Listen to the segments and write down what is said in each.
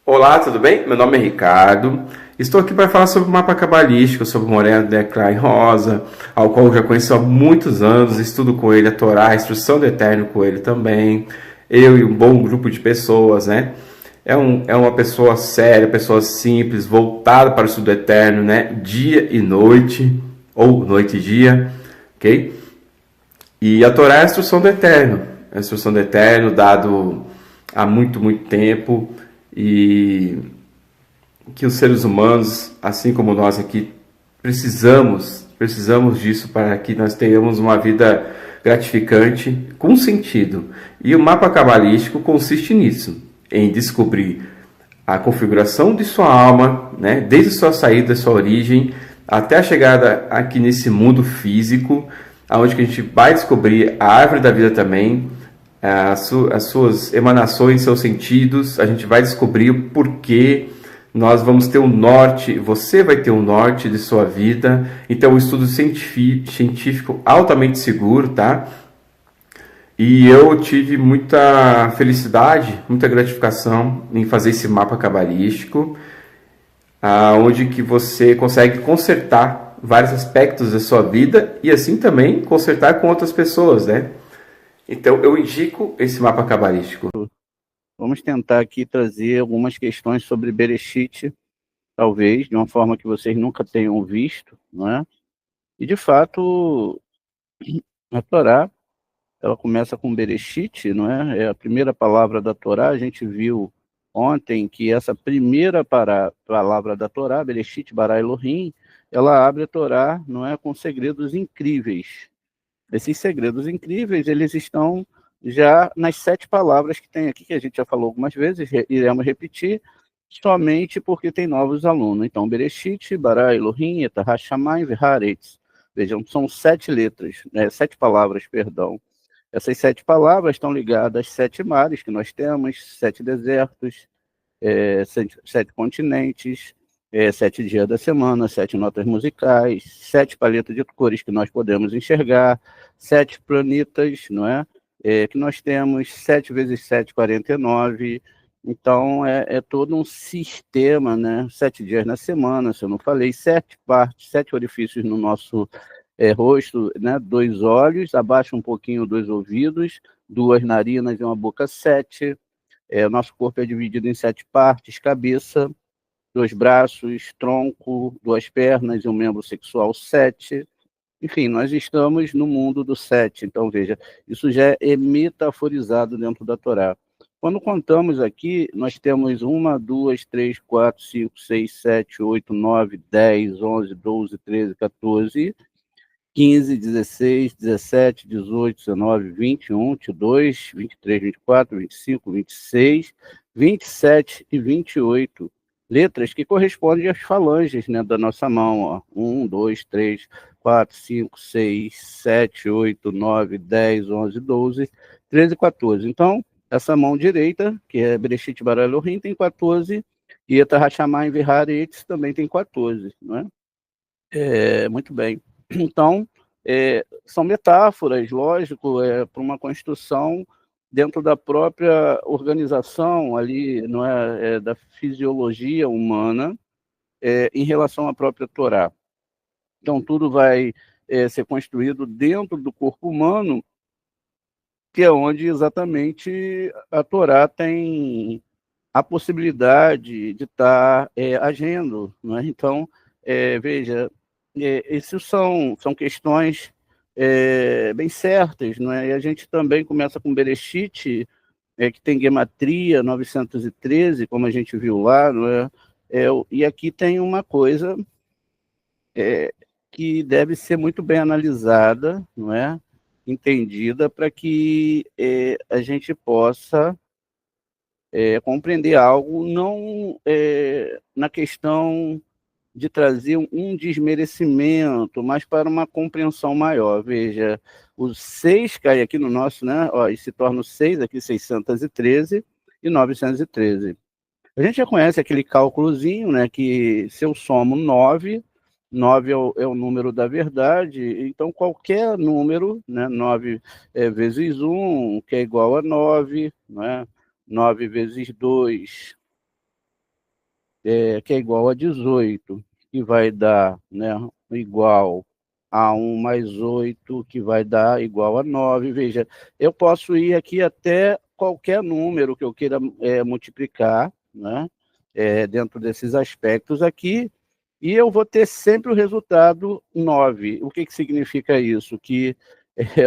Olá, tudo bem? Meu nome é Ricardo. Estou aqui para falar sobre o mapa cabalístico, sobre o Moreno Declan Rosa, ao qual eu já conheço há muitos anos, estudo com ele a Torá, a Instrução do Eterno com ele também. Eu e um bom grupo de pessoas, né? É uma pessoa séria, pessoa simples, voltada para o estudo eterno, né? Dia e noite, ou noite e dia, ok? E a Torá é a instrução do Eterno, a instrução do Eterno dado há muito, muito tempo, e que os seres humanos, assim como nós aqui, precisamos disso para que nós tenhamos uma vida gratificante com sentido. E o mapa cabalístico consiste nisso, em descobrir a configuração de sua alma, né, desde sua saída, sua origem, até a chegada aqui nesse mundo físico, onde que a gente vai descobrir a árvore da vida também, as suas emanações, seus sentidos, a gente vai descobrir o porquê, nós vamos ter um norte, você vai ter um norte de sua vida. Então, um estudo científico altamente seguro, tá? E eu tive muita felicidade, muita gratificação em fazer esse mapa cabalístico, onde que você consegue consertar vários aspectos da sua vida e assim também consertar com outras pessoas, né? Então, eu indico esse mapa cabalístico. Vamos tentar aqui trazer algumas questões sobre Bereshit, talvez, de uma forma que vocês nunca tenham visto, não é? E, de fato, a Torá, ela começa com Bereshit, não é? É a primeira palavra da Torá. A gente viu ontem que essa primeira palavra da Torá, Bereshit bara Elohim, ela abre a Torá, não é, com segredos incríveis. Esses segredos incríveis, eles estão já nas 7 palavras que tem aqui, que a gente já falou algumas vezes, iremos repetir, somente porque tem novos alunos. Então, Bereshit, bara Elohim, Eta Hashamayim, Veharetz. Vejam, são 7 letras, 7 palavras, perdão. Essas 7 palavras estão ligadas às 7 mares que nós temos, 7 desertos, 7 continentes, 7 dias da semana, 7 notas musicais, 7 paletas de cores que nós podemos enxergar, 7 planetas, não é? Que nós temos 7 vezes 7, 49. Então, é todo um sistema, né? 7 dias na semana, se eu não falei, 7 partes, 7 orifícios no nosso rosto, né? 2 olhos, abaixo um pouquinho 2 ouvidos, 2 narinas e uma boca, 7. O nosso corpo é dividido em 7 partes: cabeça, 2 braços, tronco, 2 pernas e um membro sexual, 7. Enfim, nós estamos no mundo do 7. Então, veja, isso já é metaforizado dentro da Torá. Quando contamos aqui, nós temos 1, 2, 3, 4, 5, 6, 7, 8, 9, 10, 11, 12, 13, 14, 15, 16, 17, 18, 19, 21, 22, 23, 24, 25, 26, 27 e 28. Letras que correspondem às falanges, né, da nossa mão. Ó. 1, 2, 3, 4, 5, 6, 7, 8, 9, 10, 11, 12, 13 e 14. Então, essa mão direita, que é Bereshit bara Elohim, tem 14, e Eta Hashamayim Veharetz também tem 14. Não é? Muito bem. Então, são metáforas, lógico, para uma construção dentro da própria organização ali, não é, da fisiologia humana, em relação à própria Torá. Então, tudo vai ser construído dentro do corpo humano, que é onde exatamente a Torá tem a possibilidade de estar agindo. Não é? Então, veja, essas são questões bem certas, não é? E a gente também começa com Bereshit, que tem gematria 913, como a gente viu lá, não é? E aqui tem uma coisa que deve ser muito bem analisada, não é? Entendida, para que a gente possa compreender algo, não na questão de trazer um desmerecimento, mas para uma compreensão maior. Veja, o 6 cai aqui no nosso, né? Ó, e se torna o 6 aqui, 613 e 913. A gente já conhece aquele cálculozinho, né? Que se eu somo 9, 9 é o número da verdade, então qualquer número, né? 9 vezes 1, que é igual a 9, né? 9 vezes 2, que é igual a 18, que vai dar, né, igual a 1 mais 8, que vai dar igual a 9. Veja, eu posso ir aqui até qualquer número que eu queira multiplicar, né, dentro desses aspectos aqui, e eu vou ter sempre o resultado 9. O que significa isso? Que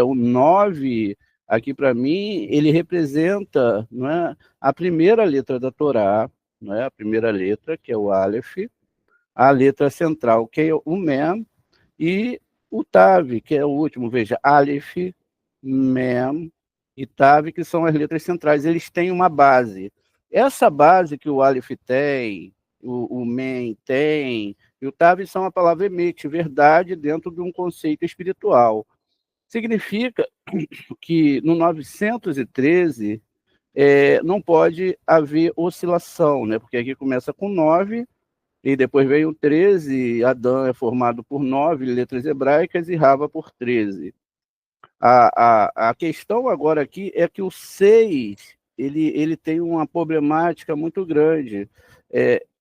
o 9, aqui para mim, ele representa, né, a primeira letra da Torá, né, a primeira letra, que é o Aleph, a letra central, que é o Mem, e o Tav, que é o último. Veja, Aleph, Mem e Tav, que são as letras centrais. Eles têm uma base. Essa base que o Aleph tem, o Mem tem, e o Tav são a palavra Emet, verdade, dentro de um conceito espiritual. Significa que no 913 não pode haver oscilação, né? Porque aqui começa com 9, e depois vem o 13, Adão é formado por 9 letras hebraicas e Rava por 13. A questão agora aqui é que o 6 ele tem uma problemática muito grande.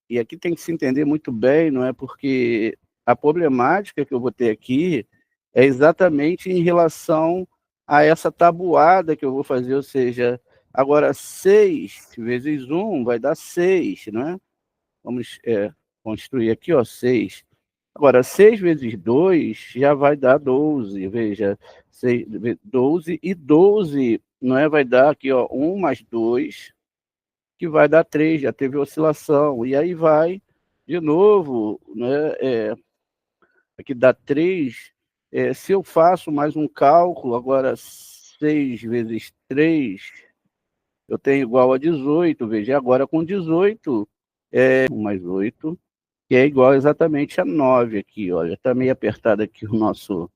E aqui tem que se entender muito bem, não é? Porque a problemática que eu vou ter aqui é exatamente em relação a essa tabuada que eu vou fazer, ou seja, agora 6 vezes 1 vai dar 6, não é? Vamos construir aqui, ó, 6. Agora, 6 vezes 2 já vai dar 12, veja, 6, 12, e 12 não é, vai dar aqui, ó, 1 mais 2, que vai dar 3, já teve oscilação, e aí vai, de novo, né, aqui dá 3, se eu faço mais um cálculo, agora 6 vezes 3, eu tenho igual a 18, veja, agora com 18, 1 mais 8, que é igual exatamente a 9 aqui, olha, está meio apertado aqui o nosso,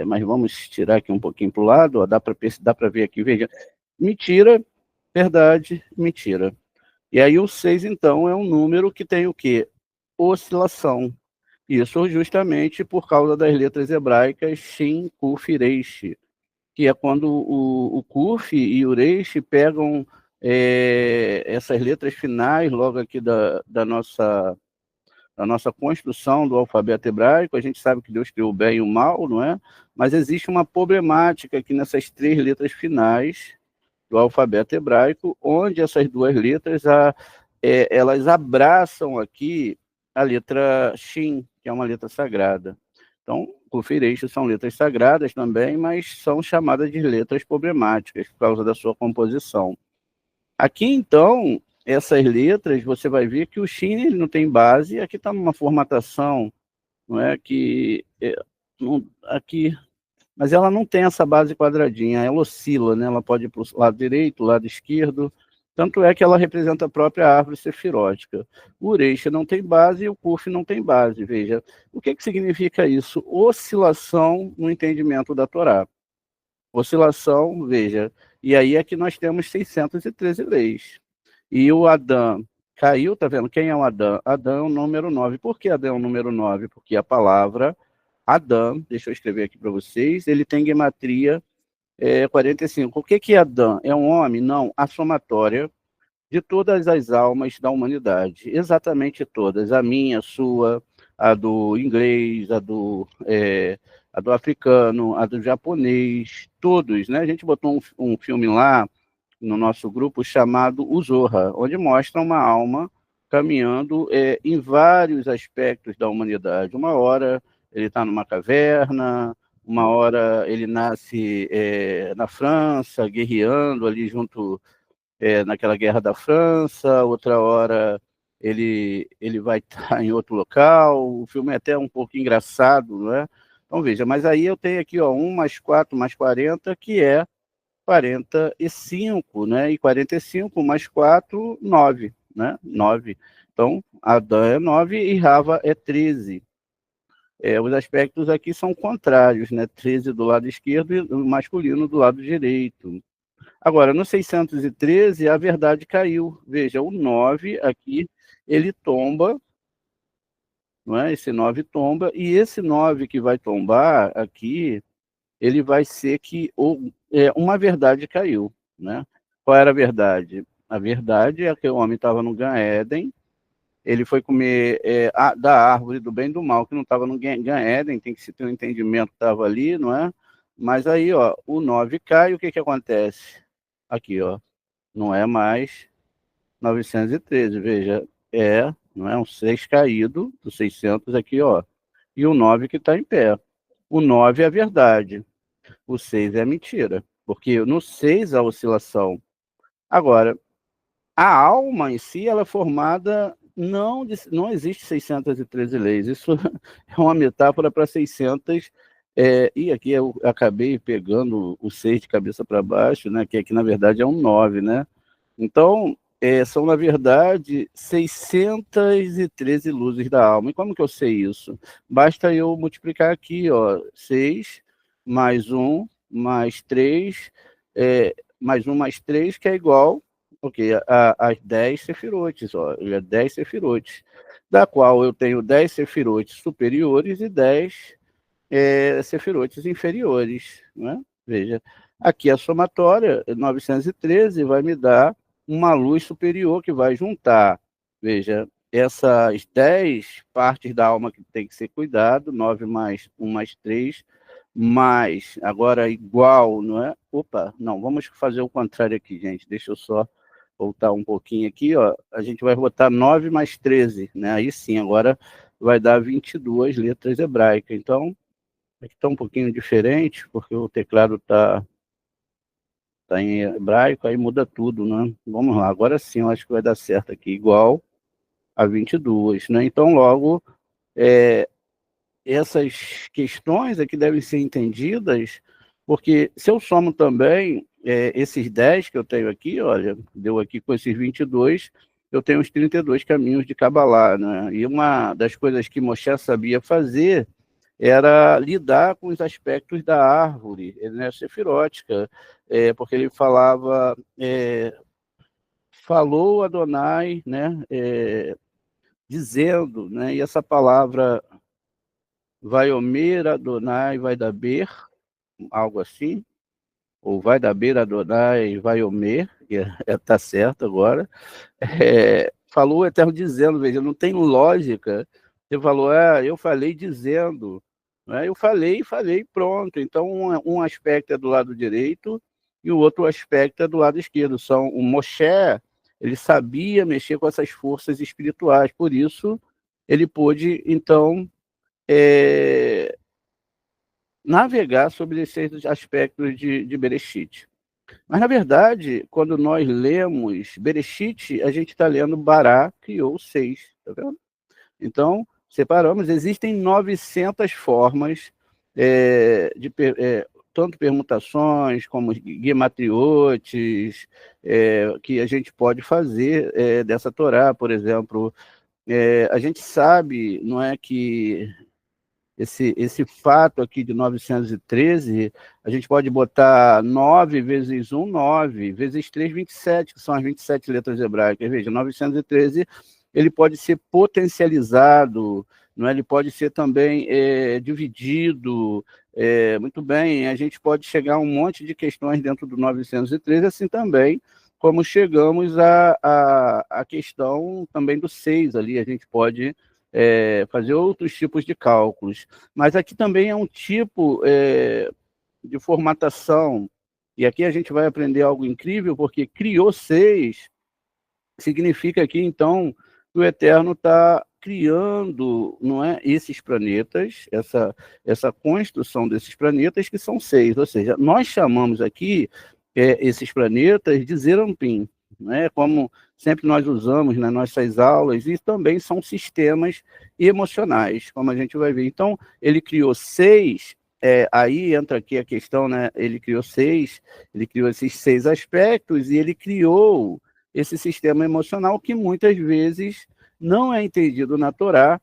mas vamos tirar aqui um pouquinho para o lado, ó, dá para ver aqui, veja, mentira, verdade, mentira. E aí o 6, então, é um número que tem o quê? Oscilação. Isso justamente por causa das letras hebraicas Shin, Kuf e Reish, que é quando o Kuf e o Reish pegam essas letras finais, logo aqui da nossa construção do alfabeto hebraico. A gente sabe que Deus criou o bem e o mal, não é? Mas existe uma problemática aqui nessas 3 letras finais do alfabeto hebraico, onde essas 2 letras elas abraçam aqui a letra Shin, que é uma letra sagrada. Então, Kuf e Reish são letras sagradas também, mas são chamadas de letras problemáticas por causa da sua composição. Aqui, então, essas letras, você vai ver que o Shin ele não tem base, aqui está numa formatação, não é, que aqui, mas ela não tem essa base quadradinha, ela oscila, né? Ela pode ir para o lado direito, lado esquerdo, tanto é que ela representa a própria árvore sefirótica. O Ureish não tem base e o Kuf não tem base, veja. O que significa isso? Oscilação no entendimento da Torá. Oscilação, veja, e aí é que nós temos 613 leis. E o Adão caiu, tá vendo? Quem é o Adão? Adão é o número 9. Por que Adão é o número 9? Porque a palavra Adão, deixa eu escrever aqui para vocês, ele tem gematria 45. O que é Adão? É um homem? Não, a somatória de todas as almas da humanidade, exatamente todas, a minha, a sua, a do inglês, a do africano, a do japonês, todos, né? A gente botou um filme lá no nosso grupo chamado O Zorra, onde mostra uma alma caminhando em vários aspectos da humanidade. Uma hora ele está numa caverna, uma hora ele nasce na França, guerreando ali junto naquela guerra da França, outra hora ele vai estar em outro local. O filme é até um pouco engraçado, não é? Então veja, mas aí eu tenho aqui 1 mais 4 mais 40, que é 45, né? E 45 mais 4, 9, né? 9. Então, Adão é 9 e Rava é 13. Os aspectos aqui são contrários, né? 13 do lado esquerdo e o masculino do lado direito. Agora, no 613, a verdade caiu. Veja, o 9 aqui, ele tomba, não é? Esse 9 tomba, e esse 9 que vai tombar aqui, ele vai ser que uma verdade caiu, né? Qual era a verdade? A verdade é que o homem estava no Gan Éden, ele foi comer da árvore do bem e do mal, que não estava no Gan Éden, tem que se ter um entendimento que estava ali, não é? Mas aí, ó, o 9 cai, o que acontece? Aqui, ó, não é mais 913, veja, não é um 6 caído, do 600 aqui, ó, e o 9 que está em pé. O 9 é a verdade, o 6 é a mentira, porque no 6 a oscilação. Agora, a alma em si, ela é formada, não existe 613 leis, isso é uma metáfora para 600, e aqui eu acabei pegando o 6 de cabeça para baixo, né, que aqui na verdade é um 9, né? Então, são na verdade 613 luzes da alma. E como que eu sei isso? Basta eu multiplicar aqui, ó, 6 mais 1 mais 3, mais 1 mais 3, que é igual às 10 sefirotes, ó, ele é 10 sefirotes, da qual eu tenho 10 sefirotes superiores e 10 sefirotes inferiores, né? Veja, aqui a somatória, 913, vai me dar uma luz superior que vai juntar, veja, essas 10 partes da alma que tem que ser cuidado, 9 mais 1 mais 3, mais, agora igual, não é? Opa, não, vamos fazer o contrário aqui, gente, deixa eu só voltar um pouquinho aqui, ó, a gente vai botar 9 mais 13, né? Aí sim, agora vai dar 22 letras hebraicas. Então, aqui está um pouquinho diferente, porque o teclado está em hebraico, aí muda tudo, né? Vamos lá, agora sim, eu acho que vai dar certo aqui, igual a 22, né? Então, logo, essas questões aqui devem ser entendidas, porque se eu somo também esses 10 que eu tenho aqui, olha, deu aqui com esses 22, eu tenho os 32 caminhos de Kabbalah, né? E uma das coisas que Moshe sabia fazer era lidar com os aspectos da árvore, né, sefirótica, porque ele falou Adonai, né, dizendo, né, e essa palavra Vaiomer Adonai vai daber, algo assim, ou vai daber Adonai Vaiomer, que tá certo agora, falou o Eterno dizendo, veja, não tem lógica. Você falou, eu falei dizendo, né? Eu falei, pronto. Então, um aspecto é do lado direito e o outro aspecto é do lado esquerdo. O Moshe, ele sabia mexer com essas forças espirituais, por isso ele pôde, então, navegar sobre esses aspectos de Bereshit. Mas, na verdade, quando nós lemos Bereshit, a gente está lendo Bará criou 6, tá vendo? Então, separamos, existem 900 formas tanto permutações como guimatriotes, que a gente pode fazer dessa Torá, por exemplo. A gente sabe, não é, que esse fato aqui de 913, a gente pode botar 9 vezes 1, 9, vezes 3, 27, que são as 27 letras hebraicas. Veja, 913, ele pode ser potencializado, não é? Ele pode ser também dividido. Muito bem, a gente pode chegar a um monte de questões dentro do 913, assim também como chegamos à questão também do 6 ali, a gente pode fazer outros tipos de cálculos. Mas aqui também é um tipo de formatação, e aqui a gente vai aprender algo incrível, porque criou 6, significa que, então, o Eterno está criando, não é, esses planetas, essa construção desses planetas, que são 6. Ou seja, nós chamamos aqui esses planetas de Zerampim, né? Como sempre nós usamos nas nossas aulas, e também são sistemas emocionais, como a gente vai ver. Então, ele criou 6. Aí entra aqui a questão, né? Ele criou esses 6 aspectos, e ele criou esse sistema emocional que muitas vezes não é entendido na Torá,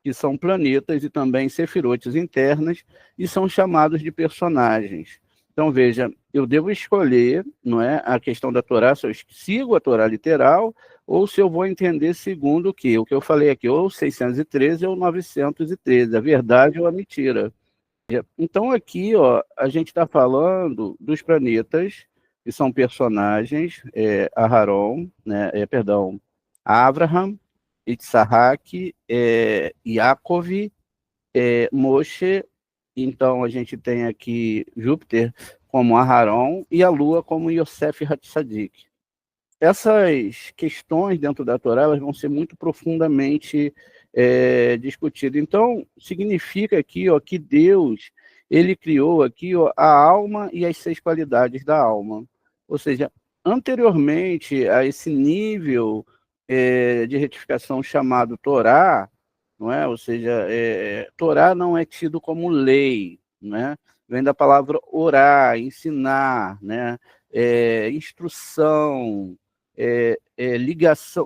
que são planetas e também sefirotes internas, e são chamados de personagens. Então, veja, eu devo escolher, não é, a questão da Torá, se eu sigo a Torá literal, ou se eu vou entender segundo o que eu falei aqui, ou 613 ou 913, a verdade ou a mentira. Então, aqui, ó, a gente está falando dos planetas, que são personagens, Aharon, né, Abraham, Itzhak, Yaakov, Moshe. Então, a gente tem aqui Júpiter como Aharon e a Lua como Yosef Hatzadik. Essas questões dentro da Torá, elas vão ser muito profundamente discutidas. Então, significa aqui, ó, que Deus, ele criou aqui, ó, a alma e as 6 qualidades da alma. Ou seja, anteriormente a esse nível de retificação chamado Torá, não é? Ou seja, Torá não é tido como lei, né? Vem da palavra orar, ensinar, né? Instrução,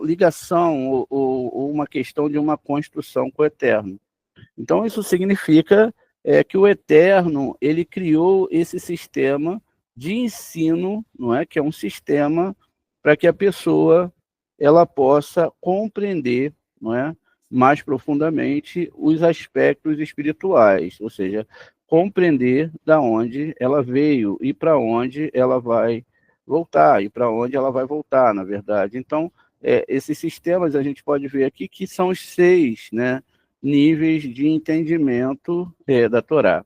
ligação ou uma questão de uma construção com o Eterno. Então, isso significa que o Eterno, ele criou esse sistema de ensino, não é? Que é um sistema para que a pessoa ela possa compreender, não é, mais profundamente os aspectos espirituais, ou seja, compreender da onde ela veio e para onde ela vai voltar, e para onde ela vai voltar, na verdade. Então, esses sistemas a gente pode ver aqui que são os 6, né, níveis de entendimento da Torá.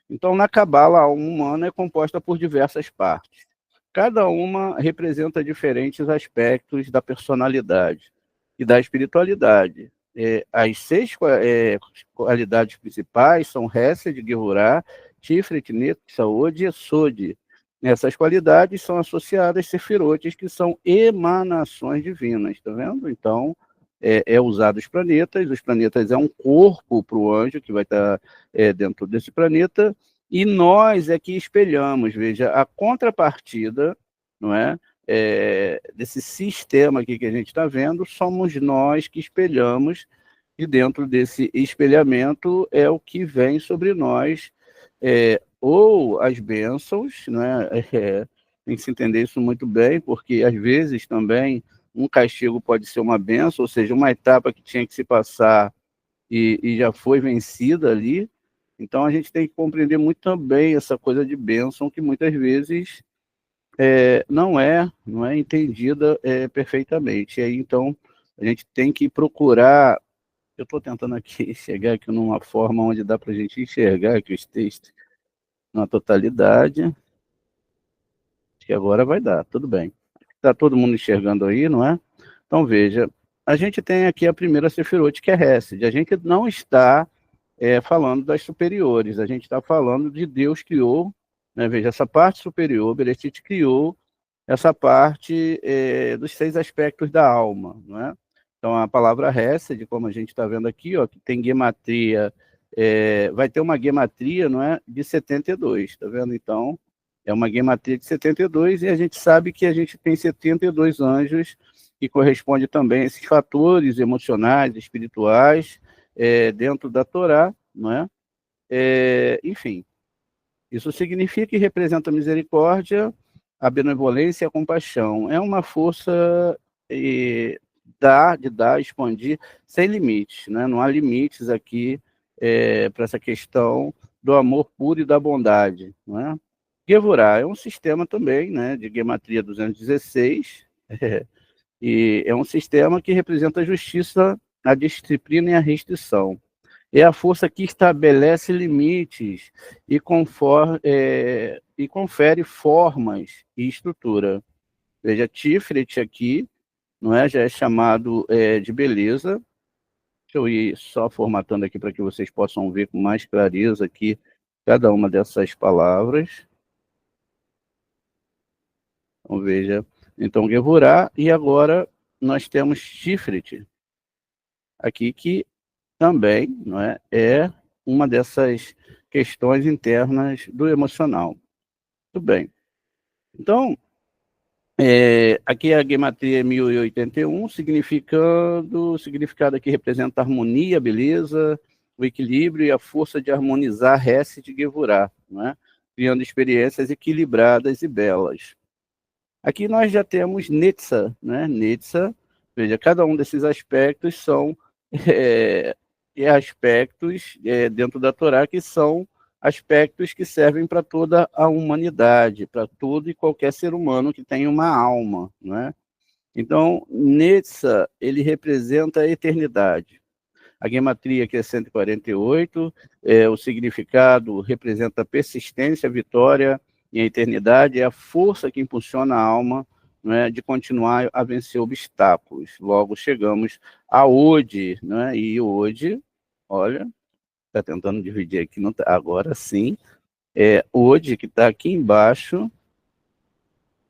Então, na Cabala, a alma humana é composta por diversas partes. Cada uma representa diferentes aspectos da personalidade e da espiritualidade. As 6 qualidades principais são Hesed, Gevurah, Tiferet, Netzah, e Sod. Essas qualidades são associadas a sefirotes, que são emanações divinas, tá vendo? Então, usado os planetas é um corpo para o anjo que vai estar dentro desse planeta, e nós é que espelhamos, veja, a contrapartida, não é? Desse sistema aqui que a gente está vendo, somos nós que espelhamos, e dentro desse espelhamento é o que vem sobre nós, ou as bênçãos, né? Tem que se entender isso muito bem, porque às vezes também um castigo pode ser uma bênção, ou seja, uma etapa que tinha que se passar e já foi vencida ali. Então a gente tem que compreender muito também essa coisa de bênção, que muitas vezes não é entendida perfeitamente. E aí, então, a gente tem que procurar. Eu estou tentando aqui chegar aqui numa forma onde dá para a gente enxergar aqui os textos na totalidade. Acho que agora vai dar, tudo bem. Está todo mundo enxergando aí, não é? Então, veja, a gente tem aqui a primeira Sefirot, que é Hesed. A gente não está falando das superiores, a gente está falando de Deus criou, né? Veja, essa parte superior, Bereshit criou essa parte dos 6 aspectos da alma, não é? Então, a palavra Hesed, como a gente está vendo aqui, ó, que tem gematria, vai ter uma gematria, não é, de 72, está vendo? Então, é uma gematria de 72, e a gente sabe que a gente tem 72 anjos, que corresponde também a esses fatores emocionais, espirituais, dentro da Torá, não é? Enfim, isso significa que representa a misericórdia, a benevolência e a compaixão. É uma força de dar, expandir, sem limites, né? Não há limites aqui para essa questão do amor puro e da bondade, não é? Gevurah é um sistema também, né, de gematria 216, e é um sistema que representa a justiça, a disciplina e a restrição. É a força que estabelece limites e confere formas e estrutura. Veja, Tiferet aqui, não é, já é chamado de beleza, Deixa eu ir só formatando aqui para que vocês possam ver com mais clareza aqui cada uma dessas palavras. Então, veja. Então, Gevurah, e agora nós temos Tiferet, aqui, que também, não é uma dessas questões internas do emocional. Muito bem. Então, aqui a gematria é 1081, significado aqui representa a harmonia, a beleza, o equilíbrio e a força de harmonizar Hesed e Gevurah, né? Criando experiências equilibradas e belas. Aqui nós já temos Netzah, né? Netzah, veja, cada um desses aspectos são aspectos dentro da Torá que são aspectos que servem para toda a humanidade, para todo e qualquer ser humano que tem uma alma, né? Então, Netzah, ele representa a eternidade. A gematria aqui é 148, o significado representa a persistência, a vitória e a eternidade, é a força que impulsiona a alma, né, de continuar a vencer obstáculos. Logo, chegamos a Ode, né? E Ode, olha, está tentando dividir aqui, não tá, agora sim, Ode, que está aqui embaixo,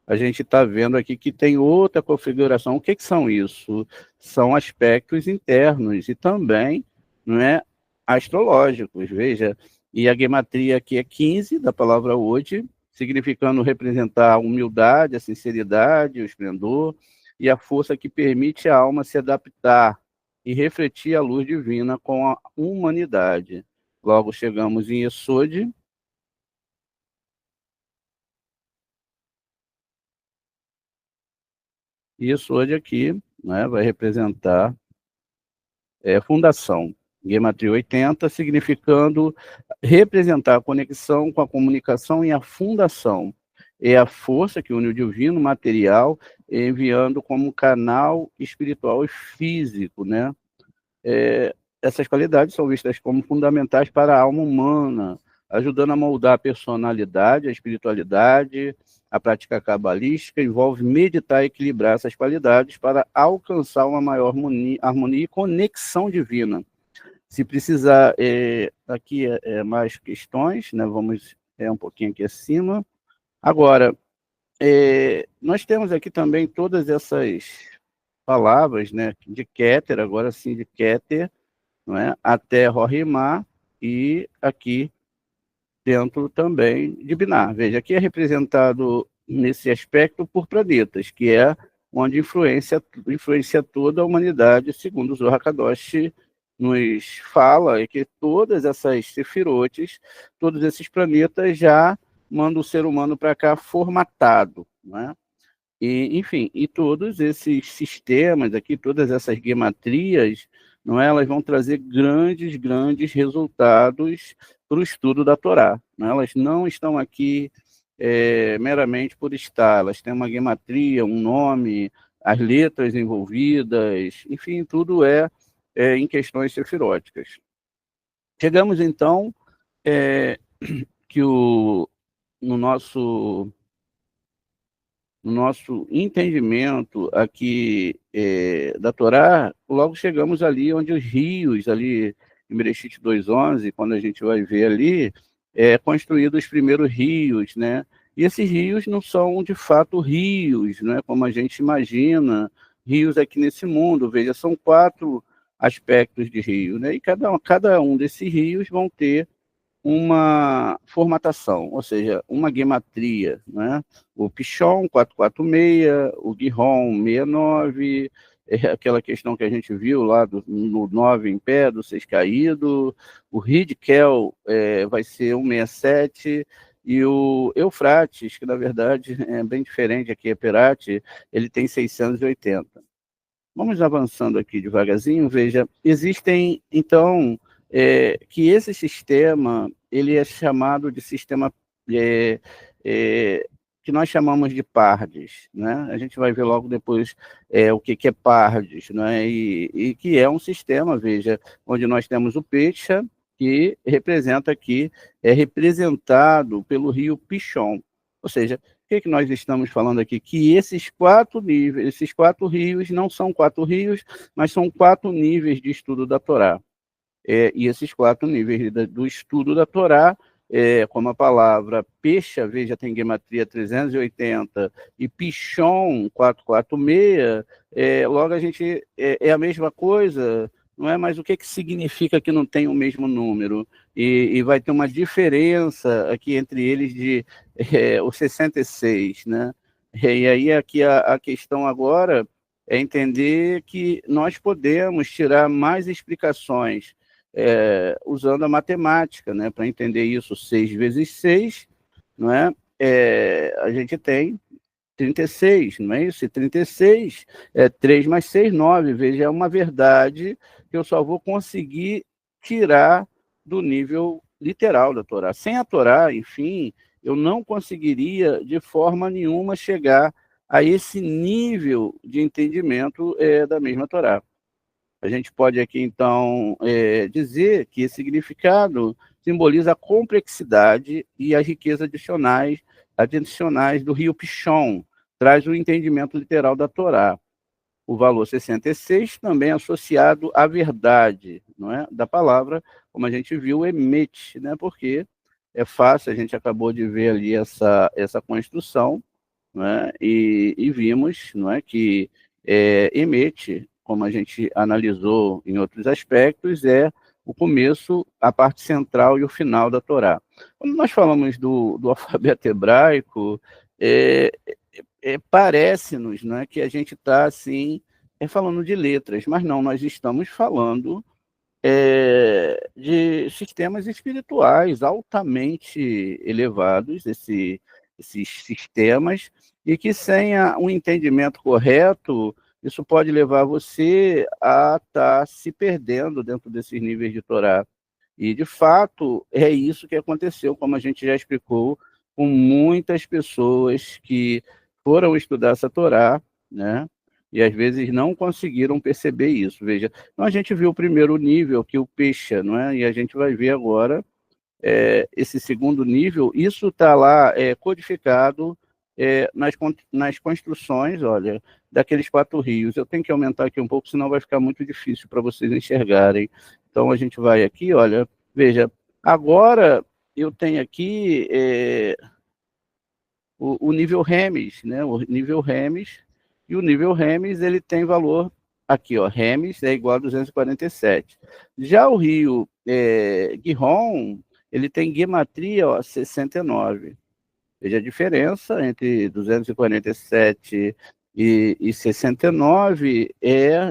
a gente está vendo aqui que tem outra configuração. O que são isso? São aspectos internos e também, não é, astrológicos, veja. E a gematria aqui é 15, da palavra Ode, significando representar a humildade, a sinceridade, o esplendor e a força que permite à alma se adaptar e refletir a luz divina com a humanidade. Logo chegamos em Yesod. E Yesod aqui, né, vai representar fundação. Gematria 80, significando representar a conexão com a comunicação e a fundação. É a força que une o divino material, enviando como canal espiritual e físico, né? Essas qualidades são vistas como fundamentais para a alma humana, ajudando a moldar a personalidade, a espiritualidade. A prática cabalística envolve meditar e equilibrar essas qualidades para alcançar uma maior harmonia e conexão divina. Se precisar, aqui mais questões, né? Vamos um pouquinho aqui acima. Agora, nós temos aqui também todas essas palavras, né, de Keter, agora sim de Keter, não é? Até Rohimá, e aqui dentro também de Binar. Veja, aqui é representado nesse aspecto por planetas, que é onde influencia toda a humanidade, segundo o Zohar Kadosh nos fala, é que todas essas sefirotes, todos esses planetas já mandam o ser humano para cá formatado, né? E, enfim, e todos esses sistemas aqui, todas essas gematrias, não é? Elas vão trazer grandes resultados para o estudo da Torá. Não é? Elas não estão aqui meramente por estar, elas têm uma gematria, um nome, as letras envolvidas, enfim, tudo em questões sefiróticas. Chegamos, então, que no nosso entendimento aqui da Torá, logo chegamos ali onde os rios, ali em Bereshit 2:11, quando a gente vai ver ali, construídos os primeiros rios, né? E esses rios não são, de fato, rios, né? Como a gente imagina, rios aqui nesse mundo. Veja, são 4 aspectos de rio, né? E cada um desses rios vão ter uma formatação, ou seja, uma gematria, né? O Pichon 446, o Gihon 69, aquela questão que a gente viu lá no 9 em pé, do 6 caído, o Hidkel vai ser 167, e o Eufrates, que na verdade é bem diferente, aqui é Perate, ele tem 680. Vamos avançando aqui devagarzinho, veja, existem, então, que esse sistema, ele é chamado de sistema que nós chamamos de Pardes, né? A gente vai ver logo depois o que é Pardes, né? E que é um sistema, veja, onde nós temos o Pecha, que representa aqui, é representado pelo rio Pichon. Ou seja, o que nós estamos falando aqui? Que esses 4 níveis, esses 4 rios não são 4 rios, mas são 4 níveis de estudo da Torá. E esses 4 níveis do estudo da Torá, como a palavra Pesha, veja, tem gematria 380, e Pichon 446, logo a gente é a mesma coisa, não é? Mas o que significa que não tem o mesmo número? E vai ter uma diferença aqui entre eles de o 66, né? E aí aqui a questão agora é entender que nós podemos tirar mais explicações usando a matemática, né? Para entender isso, 6 vezes 6, não é? A gente tem 36, não é isso? E 36 é 3 mais 6, 9. Veja, é uma verdade que eu só vou conseguir tirar do nível literal da Torá. Sem a Torá, enfim, eu não conseguiria de forma nenhuma chegar a esse nível de entendimento da mesma Torá. A gente pode aqui, então, dizer que esse significado simboliza a complexidade e as riquezas adicionais do rio Pichon, traz o entendimento literal da Torá. O valor 66 também é associado à verdade, não é? Da palavra, como a gente viu, emet, né? Porque é fácil, a gente acabou de ver ali essa construção, não é? E vimos, não é, que emet, como a gente analisou em outros aspectos, é o começo, a parte central e o final da Torá. Quando nós falamos do alfabeto hebraico, parece-nos, né, que a gente está assim, falando de letras, mas não, nós estamos falando de sistemas espirituais altamente elevados, esses sistemas, e que sem um entendimento correto, isso pode levar você a estar se perdendo dentro desses níveis de Torá. E, de fato, é isso que aconteceu, como a gente já explicou, com muitas pessoas que foram estudar essa Torá, né? E às vezes não conseguiram perceber isso. Veja, então a gente viu o primeiro nível, que é o Pesha, não é? E a gente vai ver agora esse segundo nível. Isso está lá codificado nas construções, olha, daqueles 4 rios. Eu tenho que aumentar aqui um pouco, senão vai ficar muito difícil para vocês enxergarem. Então a gente vai aqui, olha, veja, agora eu tenho aqui o nível Remes, né? O nível Remes, e o nível Remes ele tem valor aqui, ó, Remes é igual a 247. Já o rio Gihon, ele tem gematria, ó, 69. Veja a diferença entre 247 e 69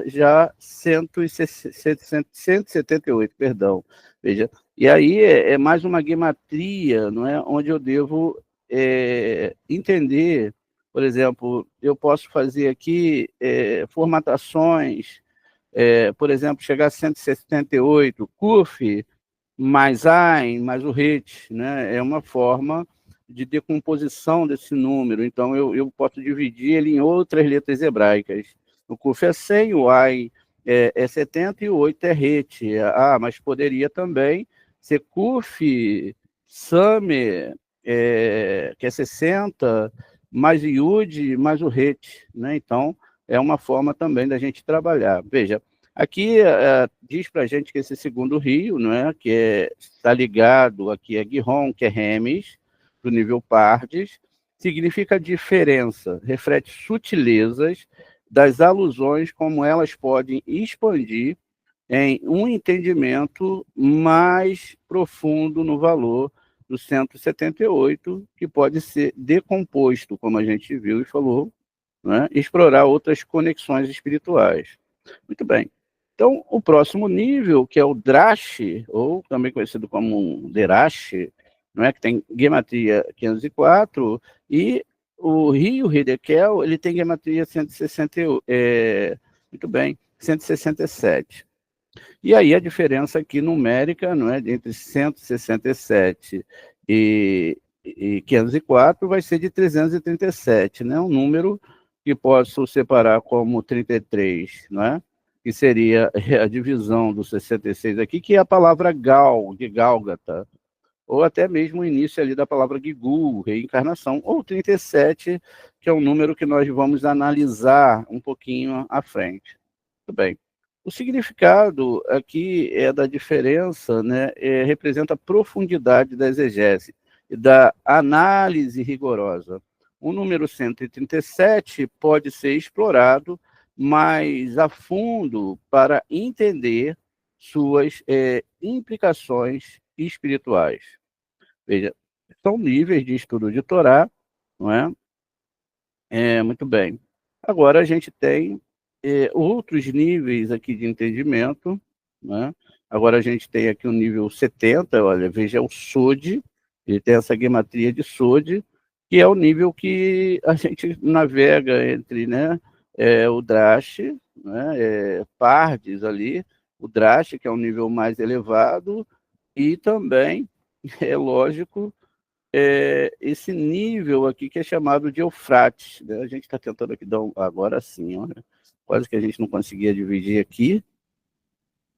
já 178, perdão. Veja, e aí é mais uma gematria, não é? Onde eu devo entender, por exemplo, eu posso fazer aqui formatações, por exemplo, chegar a 178, Kuf, mais Ain, mais o Het, né? É uma forma de decomposição desse número. Então, eu posso dividir ele em outras letras hebraicas. O Kuf é 100, o Ain é 70 e o 8 é Het. Mas poderia também ser Kuf, Samer, que é 60, mais Yud, mais o Het, né? Então, é uma forma também da gente trabalhar. Veja, aqui diz para a gente que esse segundo rio, né, que está ligado aqui a Gihon, que é Remes, do nível Pardes, significa diferença, reflete sutilezas das alusões, como elas podem expandir em um entendimento mais profundo no valor do 178, que pode ser decomposto, como a gente viu e falou, né, e explorar outras conexões espirituais. Muito bem. Então, o próximo nível, que é o Drash, ou também conhecido como Derash, não é? Que tem gematria 504, e o rio Hidekel, ele tem gematria 168, muito bem, 167. E aí a diferença aqui numérica, não é, entre 167 e 504 vai ser de 337, né? Um número que posso separar como 33, não é? Que seria a divisão do 66 aqui, que é a palavra Gal, de Gálgata. ou até mesmo o início ali da palavra Gigu, reencarnação, ou 37, que é um número que nós vamos analisar um pouquinho à frente. Muito bem. O significado aqui é da diferença, né, representa a profundidade da exegese e da análise rigorosa. O número 137 pode ser explorado mais a fundo para entender suas implicações espirituais. Veja, são níveis de estudo de Torá, não é? Muito bem. Agora a gente tem outros níveis aqui de entendimento, né? Agora a gente tem aqui o nível 70, olha, veja, é o Sod, ele tem essa gematria de Sod, que é o nível que a gente navega entre, né, o Drash, né, Pardes ali, o Drash, que é o nível mais elevado, e também, é lógico, esse nível aqui que é chamado de Eufrates, né? A gente está tentando aqui dar agora sim, olha, quase que a gente não conseguia dividir aqui.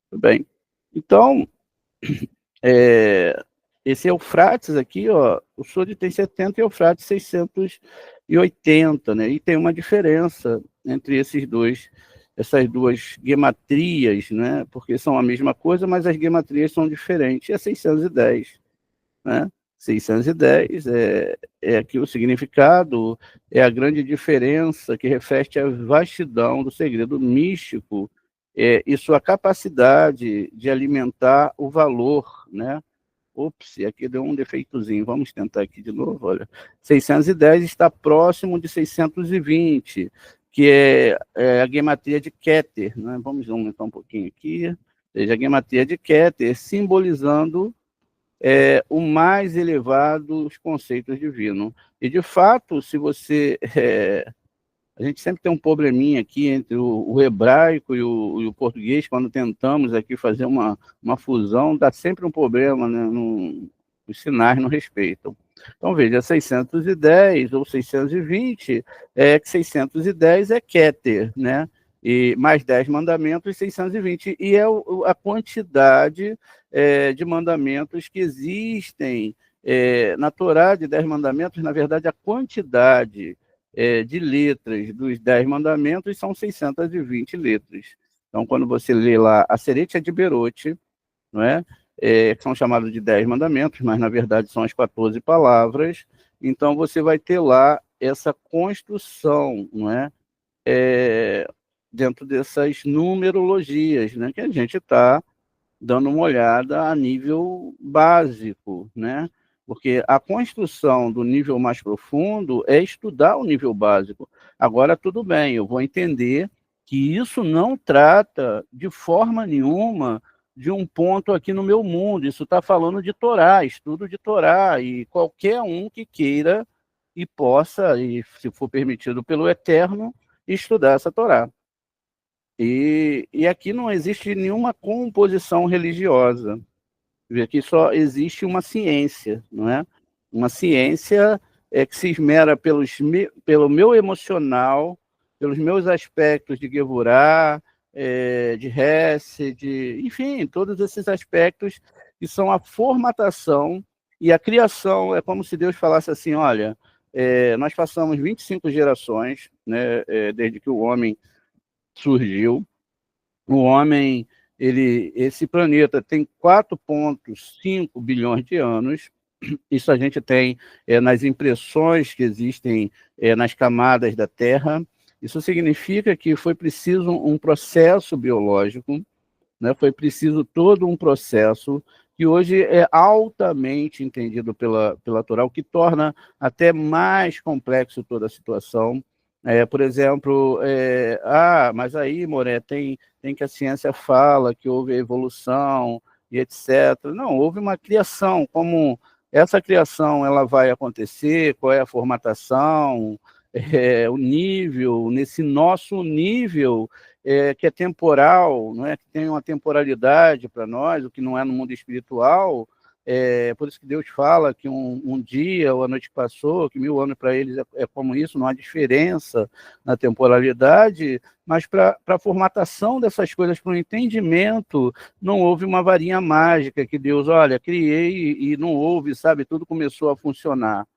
Tudo bem. Então, esse Eufrates aqui, ó, o Sod tem 70 e o Eufrates 680, né? E tem uma diferença entre essas duas gematrias, né? Porque são a mesma coisa, mas as gematrias são diferentes. É 610, né? 610 é aqui o significado, é a grande diferença que reflete a vastidão do segredo místico e sua capacidade de alimentar o valor, né? Ops, aqui deu um defeitozinho, vamos tentar aqui de novo, olha. 610 está próximo de 620, que é a gematria de Keter, né? Vamos aumentar um pouquinho aqui, seja a gematria de Keter, simbolizando o mais elevado dos conceitos divinos. E, de fato, se você... a gente sempre tem um probleminha aqui entre o hebraico e o português, quando tentamos aqui fazer uma fusão, dá sempre um problema, né? Os sinais não respeitam. Então, veja, 610 ou 620, que 610 é Keter, né? E mais 10 mandamentos, 620. E é a quantidade de mandamentos que existem na Torá de 10 mandamentos, na verdade, a quantidade de letras dos 10 mandamentos são 620 letras. Então, quando você lê lá a Seretia de Berote, não é? Que são chamados de 10 mandamentos, mas na verdade são as 14 palavras, então você vai ter lá essa construção, não é? Dentro dessas numerologias, né? Que a gente está dando uma olhada a nível básico, né? Porque a construção do nível mais profundo é estudar o nível básico. Agora, tudo bem, eu vou entender que isso não trata de forma nenhuma de um ponto aqui no meu mundo. Isso está falando de Torá, estudo de Torá, e qualquer um que queira e possa, e se for permitido pelo Eterno, estudar essa Torá. E aqui não existe nenhuma composição religiosa. Aqui só existe uma ciência, não é? Uma ciência que se esmera pelo meu emocional, pelos meus aspectos de Gevurah, de Hesed, enfim, todos esses aspectos que são a formatação e a criação. É como se Deus falasse assim, olha, nós passamos 25 gerações, né, desde que o homem surgiu. O homem, esse planeta tem 4,5 bilhões de anos. Isso a gente tem nas impressões que existem nas camadas da Terra. Isso significa que foi preciso um processo biológico, né? Foi preciso todo um processo que hoje é altamente entendido pela Torá, o que torna até mais complexo toda a situação. Por exemplo, mas aí, Moré, tem que a ciência fala que houve evolução e etc. Não, houve uma criação. Como essa criação ela vai acontecer, qual é a formatação, o nível, nesse nosso nível que é temporal, não é? Que tem uma temporalidade para nós, o que não é no mundo espiritual, Por isso que Deus fala que um dia, ou a noite que passou, que 1000 anos para eles é como isso, não há diferença na temporalidade, mas para a formatação dessas coisas, para o entendimento, não houve uma varinha mágica que Deus, olha, criei e não houve, sabe, tudo começou a funcionar.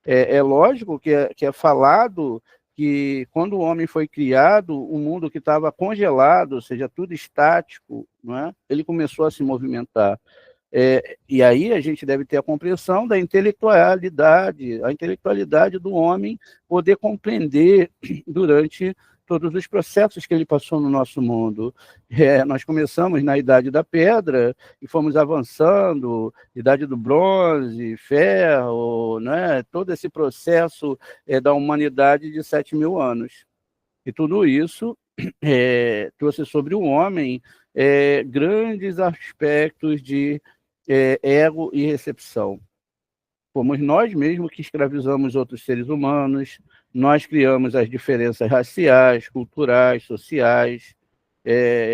É lógico que é falado que quando o homem foi criado, o mundo que estava congelado, ou seja, tudo estático, não é? Ele começou a se movimentar. E aí a gente deve ter a compreensão da intelectualidade, a intelectualidade do homem poder compreender durante todos os processos que ele passou no nosso mundo. Nós começamos na Idade da Pedra e fomos avançando, Idade do Bronze, Ferro, né? Todo esse processo da humanidade de 7.000 anos. E tudo isso trouxe sobre o homem grandes aspectos de ego e recepção. Fomos nós mesmos que escravizamos outros seres humanos, nós criamos as diferenças raciais, culturais, sociais,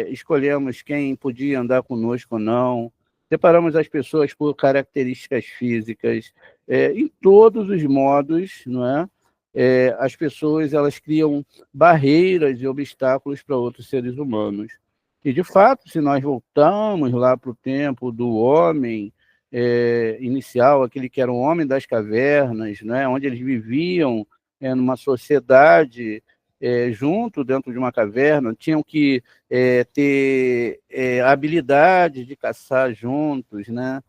escolhemos quem podia andar conosco ou não, separamos as pessoas por características físicas, em todos os modos, não é? As pessoas elas criam barreiras e obstáculos para outros seres humanos. E, de fato, se nós voltamos lá para o tempo do homem inicial, aquele que era um homem das cavernas, né, onde eles viviam numa sociedade junto dentro de uma caverna, tinham que ter a habilidade de caçar juntos, né?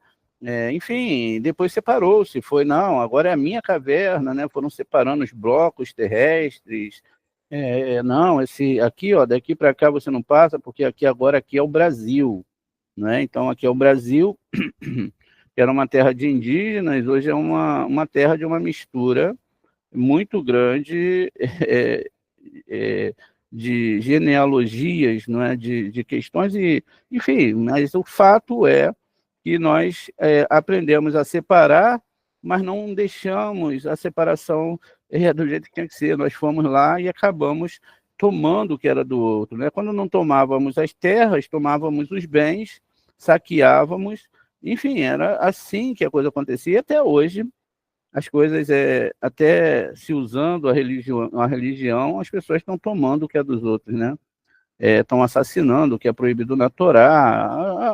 Enfim, depois separou-se, não, agora é a minha caverna, né? Foram separando os blocos terrestres. Não, esse aqui, ó, daqui para cá você não passa, porque aqui é o Brasil, né? Então aqui é o Brasil, que era uma terra de indígenas, hoje é uma terra de uma mistura muito grande de genealogias, não é? De questões, enfim, mas o fato é que nós aprendemos a separar, mas não deixamos a separação do jeito que tinha que ser. Nós fomos lá e acabamos tomando o que era do outro, né? Quando não tomávamos as terras, tomávamos os bens, saqueávamos, enfim, era assim que a coisa acontecia. E até hoje, as coisas, até se usando a religião, as pessoas estão tomando o que é dos outros, né? Estão assassinando o que é proibido na Torá,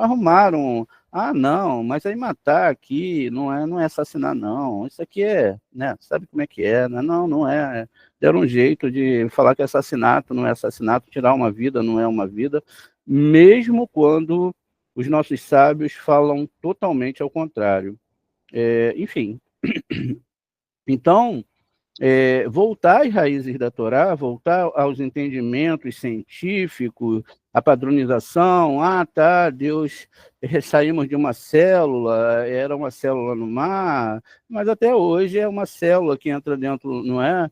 arrumaram, não, mas aí matar aqui não é assassinar, não, isso aqui né, sabe como é que é, né? Não é, deram um jeito de falar que assassinato não é assassinato, tirar uma vida não é uma vida, mesmo quando os nossos sábios falam totalmente ao contrário. Enfim, então, voltar às raízes da Torá, voltar aos entendimentos científicos, a padronização, tá, Deus, saímos de uma célula, era uma célula no mar, mas até hoje é uma célula que entra dentro, não é?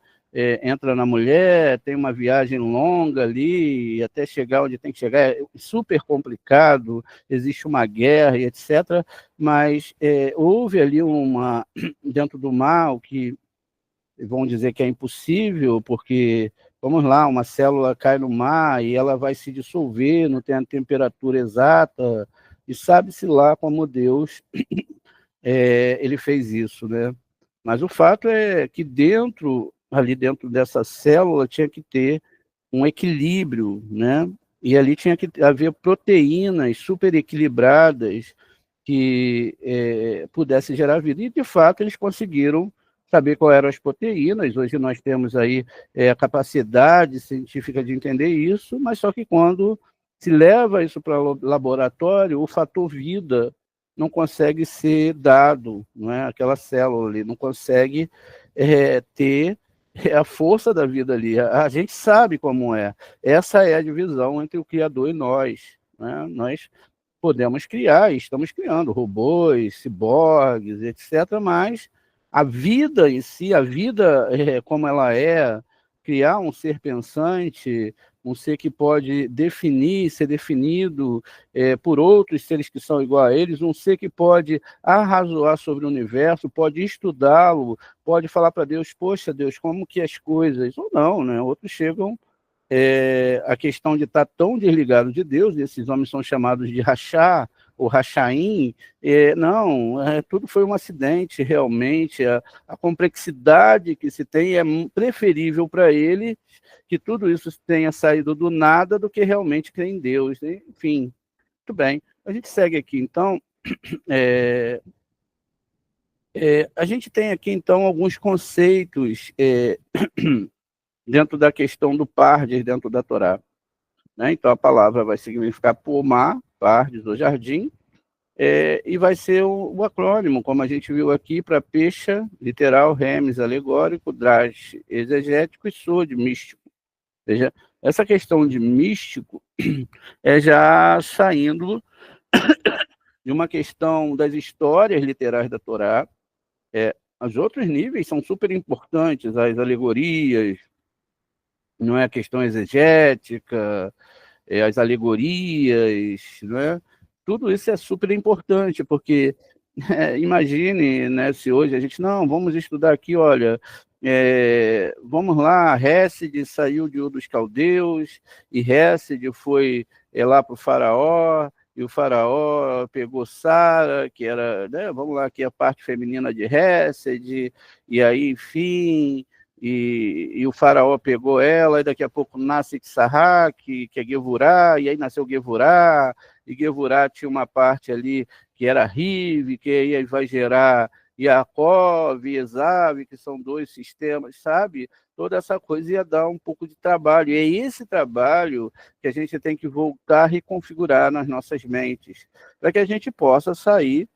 Entra na mulher, tem uma viagem longa ali, até chegar onde tem que chegar, é super complicado, existe uma guerra e etc., mas houve ali dentro do mar, o que vão dizer que é impossível, porque, vamos lá, uma célula cai no mar e ela vai se dissolver, não tem a temperatura exata, e sabe-se lá como Deus ele fez isso, né? Mas o fato é que ali dentro dessa célula tinha que ter um equilíbrio, né? E ali tinha que haver proteínas super equilibradas que pudessem gerar vida. E, de fato, eles conseguiram saber quais eram as proteínas. Hoje nós temos aí a capacidade científica de entender isso, mas só que quando se leva isso para o laboratório, o fator vida não consegue ser dado, não é? Aquela célula ali não consegue ter a força da vida ali. A gente sabe como é. Essa é a divisão entre o Criador e nós, né? Nós podemos criar, e estamos criando robôs, ciborgues, etc., mas a vida em si, a vida como ela criar um ser pensante, um ser que pode ser definido por outros seres que são igual a eles, um ser que pode arrazoar sobre o universo, pode estudá-lo, pode falar para Deus, poxa, Deus, como que as coisas... Ou não, né? Outros chegam a questão de estar tão desligado de Deus, esses homens são chamados de rachá, o Rachaim, não, tudo foi um acidente, realmente, a complexidade que se tem é preferível para ele que tudo isso tenha saído do nada do que realmente crer em Deus. Enfim, muito bem. A gente segue aqui, então. A gente tem aqui, então, alguns conceitos dentro da questão do Pardes, dentro da Torá. Né? Então, a palavra vai significar pomar, Pardes, ou jardim, e vai ser o acrônimo, como a gente viu aqui, para Pesha, literal, Remes, alegórico, Drash, exegético e Sod, místico. Veja, essa questão de místico é já saindo de uma questão das histórias literais da Torá. Os outros níveis são super importantes, as alegorias, não é a questão exegética, as alegorias, não é? Tudo isso é super importante, porque imagine, né, se hoje a gente, não, vamos estudar aqui, olha, vamos lá, Récide saiu de Ur dos Caldeus, e Récide foi lá para o faraó, e o faraó pegou Sara, que era, né, vamos lá, aqui a parte feminina de Récide, e aí, enfim, e o faraó pegou ela, e daqui a pouco nasce Tsará, que é Gevurá, e aí nasceu Gevurá, e Gevurá tinha uma parte ali que era Rive, que aí vai gerar Yaakov e Esav, que são dois sistemas, sabe? Toda essa coisa ia dar um pouco de trabalho. E é esse trabalho que a gente tem que voltar a reconfigurar nas nossas mentes, para que a gente possa sair,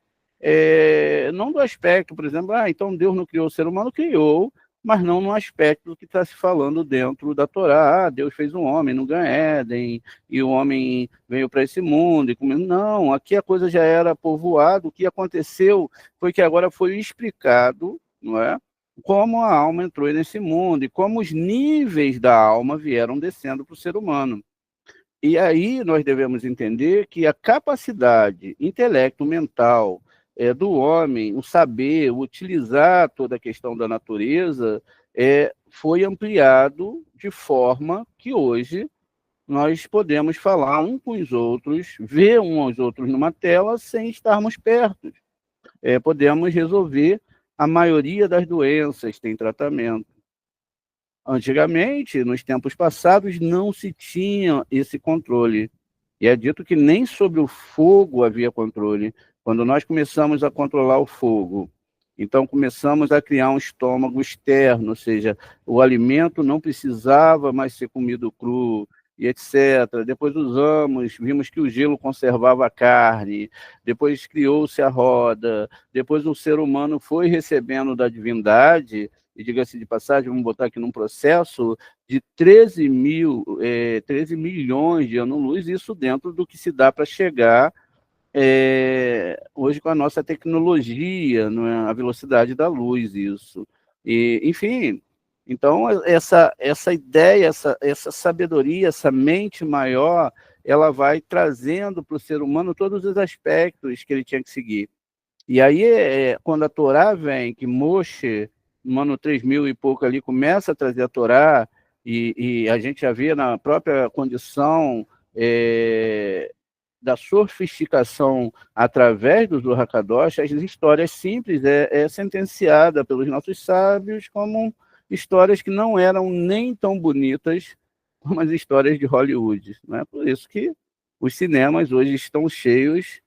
não do aspecto, por exemplo, então Deus não criou o ser humano, criou, mas não no aspecto que está se falando dentro da Torá. Deus fez um homem no Gan Éden, e o homem veio para esse mundo. Não, aqui a coisa já era povoada. O que aconteceu foi que agora foi explicado, não é? Como a alma entrou nesse mundo e como os níveis da alma vieram descendo para o ser humano. E aí nós devemos entender que a capacidade intelecto mental do homem, o saber, o utilizar toda a questão da natureza, foi ampliado de forma que hoje nós podemos falar um com os outros, ver uns aos outros numa tela sem estarmos perto. Podemos resolver a maioria das doenças, tem tratamento. Antigamente, nos tempos passados, não se tinha esse controle. E é dito que nem sobre o fogo havia controle. Quando nós começamos a controlar o fogo, então começamos a criar um estômago externo, ou seja, o alimento não precisava mais ser comido cru, e etc. Depois vimos que o gelo conservava a carne, depois criou-se a roda, depois o ser humano foi recebendo da divindade, e diga-se de passagem, vamos botar aqui num processo de 13 milhões de anos-luz, isso dentro do que se dá para chegar hoje com a nossa tecnologia, não é? A velocidade da luz, isso. E, enfim, então essa ideia, essa sabedoria, essa mente maior, ela vai trazendo para o ser humano todos os aspectos que ele tinha que seguir. E aí, quando a Torá vem, que Moshe, no ano 3000 e pouco ali, começa a trazer a Torá, e a gente já vê na própria condição da sofisticação através do Zohar Kadosh, as histórias simples sentenciada pelos nossos sábios como histórias que não eram nem tão bonitas como as histórias de Hollywood. Né? Por isso que os cinemas hoje estão cheios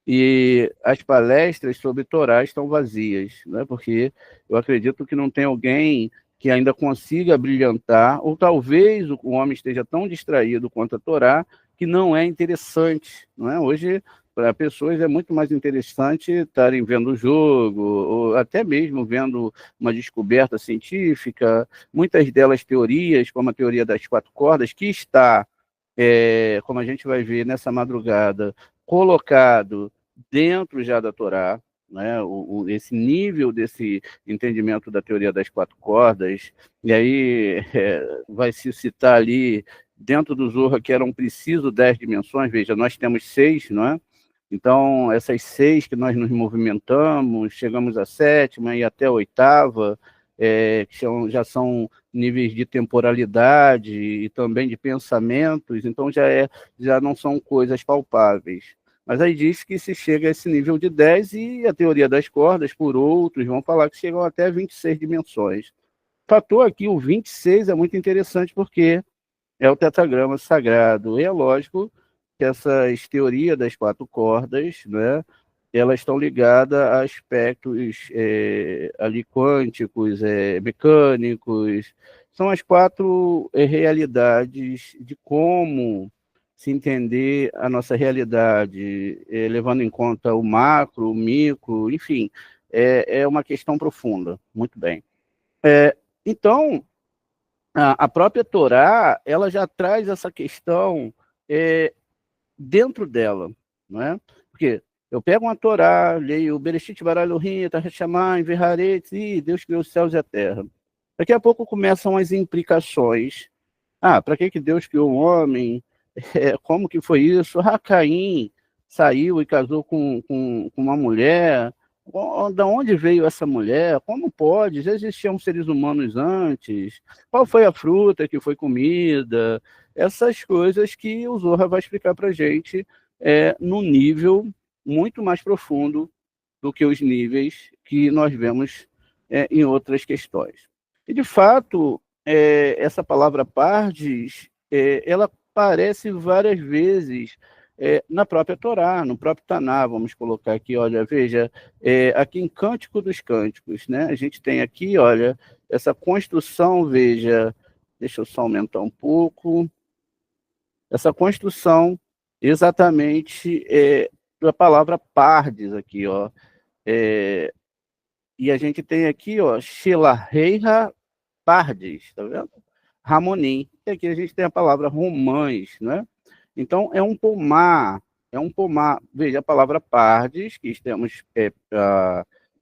e as palestras sobre Torá estão vazias, né? Porque eu acredito que não tem alguém que ainda consiga brilhantar, ou talvez o homem esteja tão distraído quanto a Torá, que não é interessante. Não é? Hoje, para pessoas, é muito mais interessante estarem vendo o jogo, ou até mesmo vendo uma descoberta científica, muitas delas teorias, como a teoria das quatro cordas, que está, como a gente vai ver nessa madrugada, colocado dentro já da Torá, né, esse nível desse entendimento da teoria das quatro cordas, e aí vai se citar ali, dentro do Zohar, que eram preciso 10 dimensões, veja, nós temos 6, não é? Então, essas 6 que nós nos movimentamos, chegamos à sétima e até a oitava, que já são níveis de temporalidade e também de pensamentos, então já não são coisas palpáveis. Mas aí diz que se chega a esse nível de 10 e a teoria das cordas, por outros, vão falar que chegam até 26 dimensões. O fator aqui, o 26, é muito interessante porque é o tetragrama sagrado. E é lógico que essas teorias das 4 cordas, né, elas estão ligadas a aspectos ali quânticos, mecânicos. São as 4 realidades de como se entender a nossa realidade, levando em conta o macro, o micro, enfim, é uma questão profunda. Muito bem. Então, a própria Torá, ela já traz essa questão dentro dela, não é? Porque eu pego uma Torá, leio Bereshit bara Elohim, Tachat Shamayim, Ve'haaretz, e Deus criou os céus e a terra. Daqui a pouco começam as implicações. Para que Deus criou o homem? Como que foi isso? Caim saiu e casou com uma mulher. Da onde veio essa mulher? Como pode? Já existiam seres humanos antes? Qual foi a fruta que foi comida? Essas coisas que o Zohar vai explicar para a gente num nível muito mais profundo do que os níveis que nós vemos em outras questões. E, de fato, essa palavra pardes, ela aparece várias vezes na própria Torá, no próprio Taná, vamos colocar aqui, olha, veja, aqui em Cântico dos Cânticos, né? A gente tem aqui, olha, essa construção, veja, deixa eu só aumentar um pouco, essa construção exatamente da palavra pardes aqui, ó, e a gente tem aqui, ó, Shelaheira pardes, tá vendo? Ramonim, e aqui a gente tem a palavra romães, né? Então, é um pomar. Veja a palavra pardes, que temos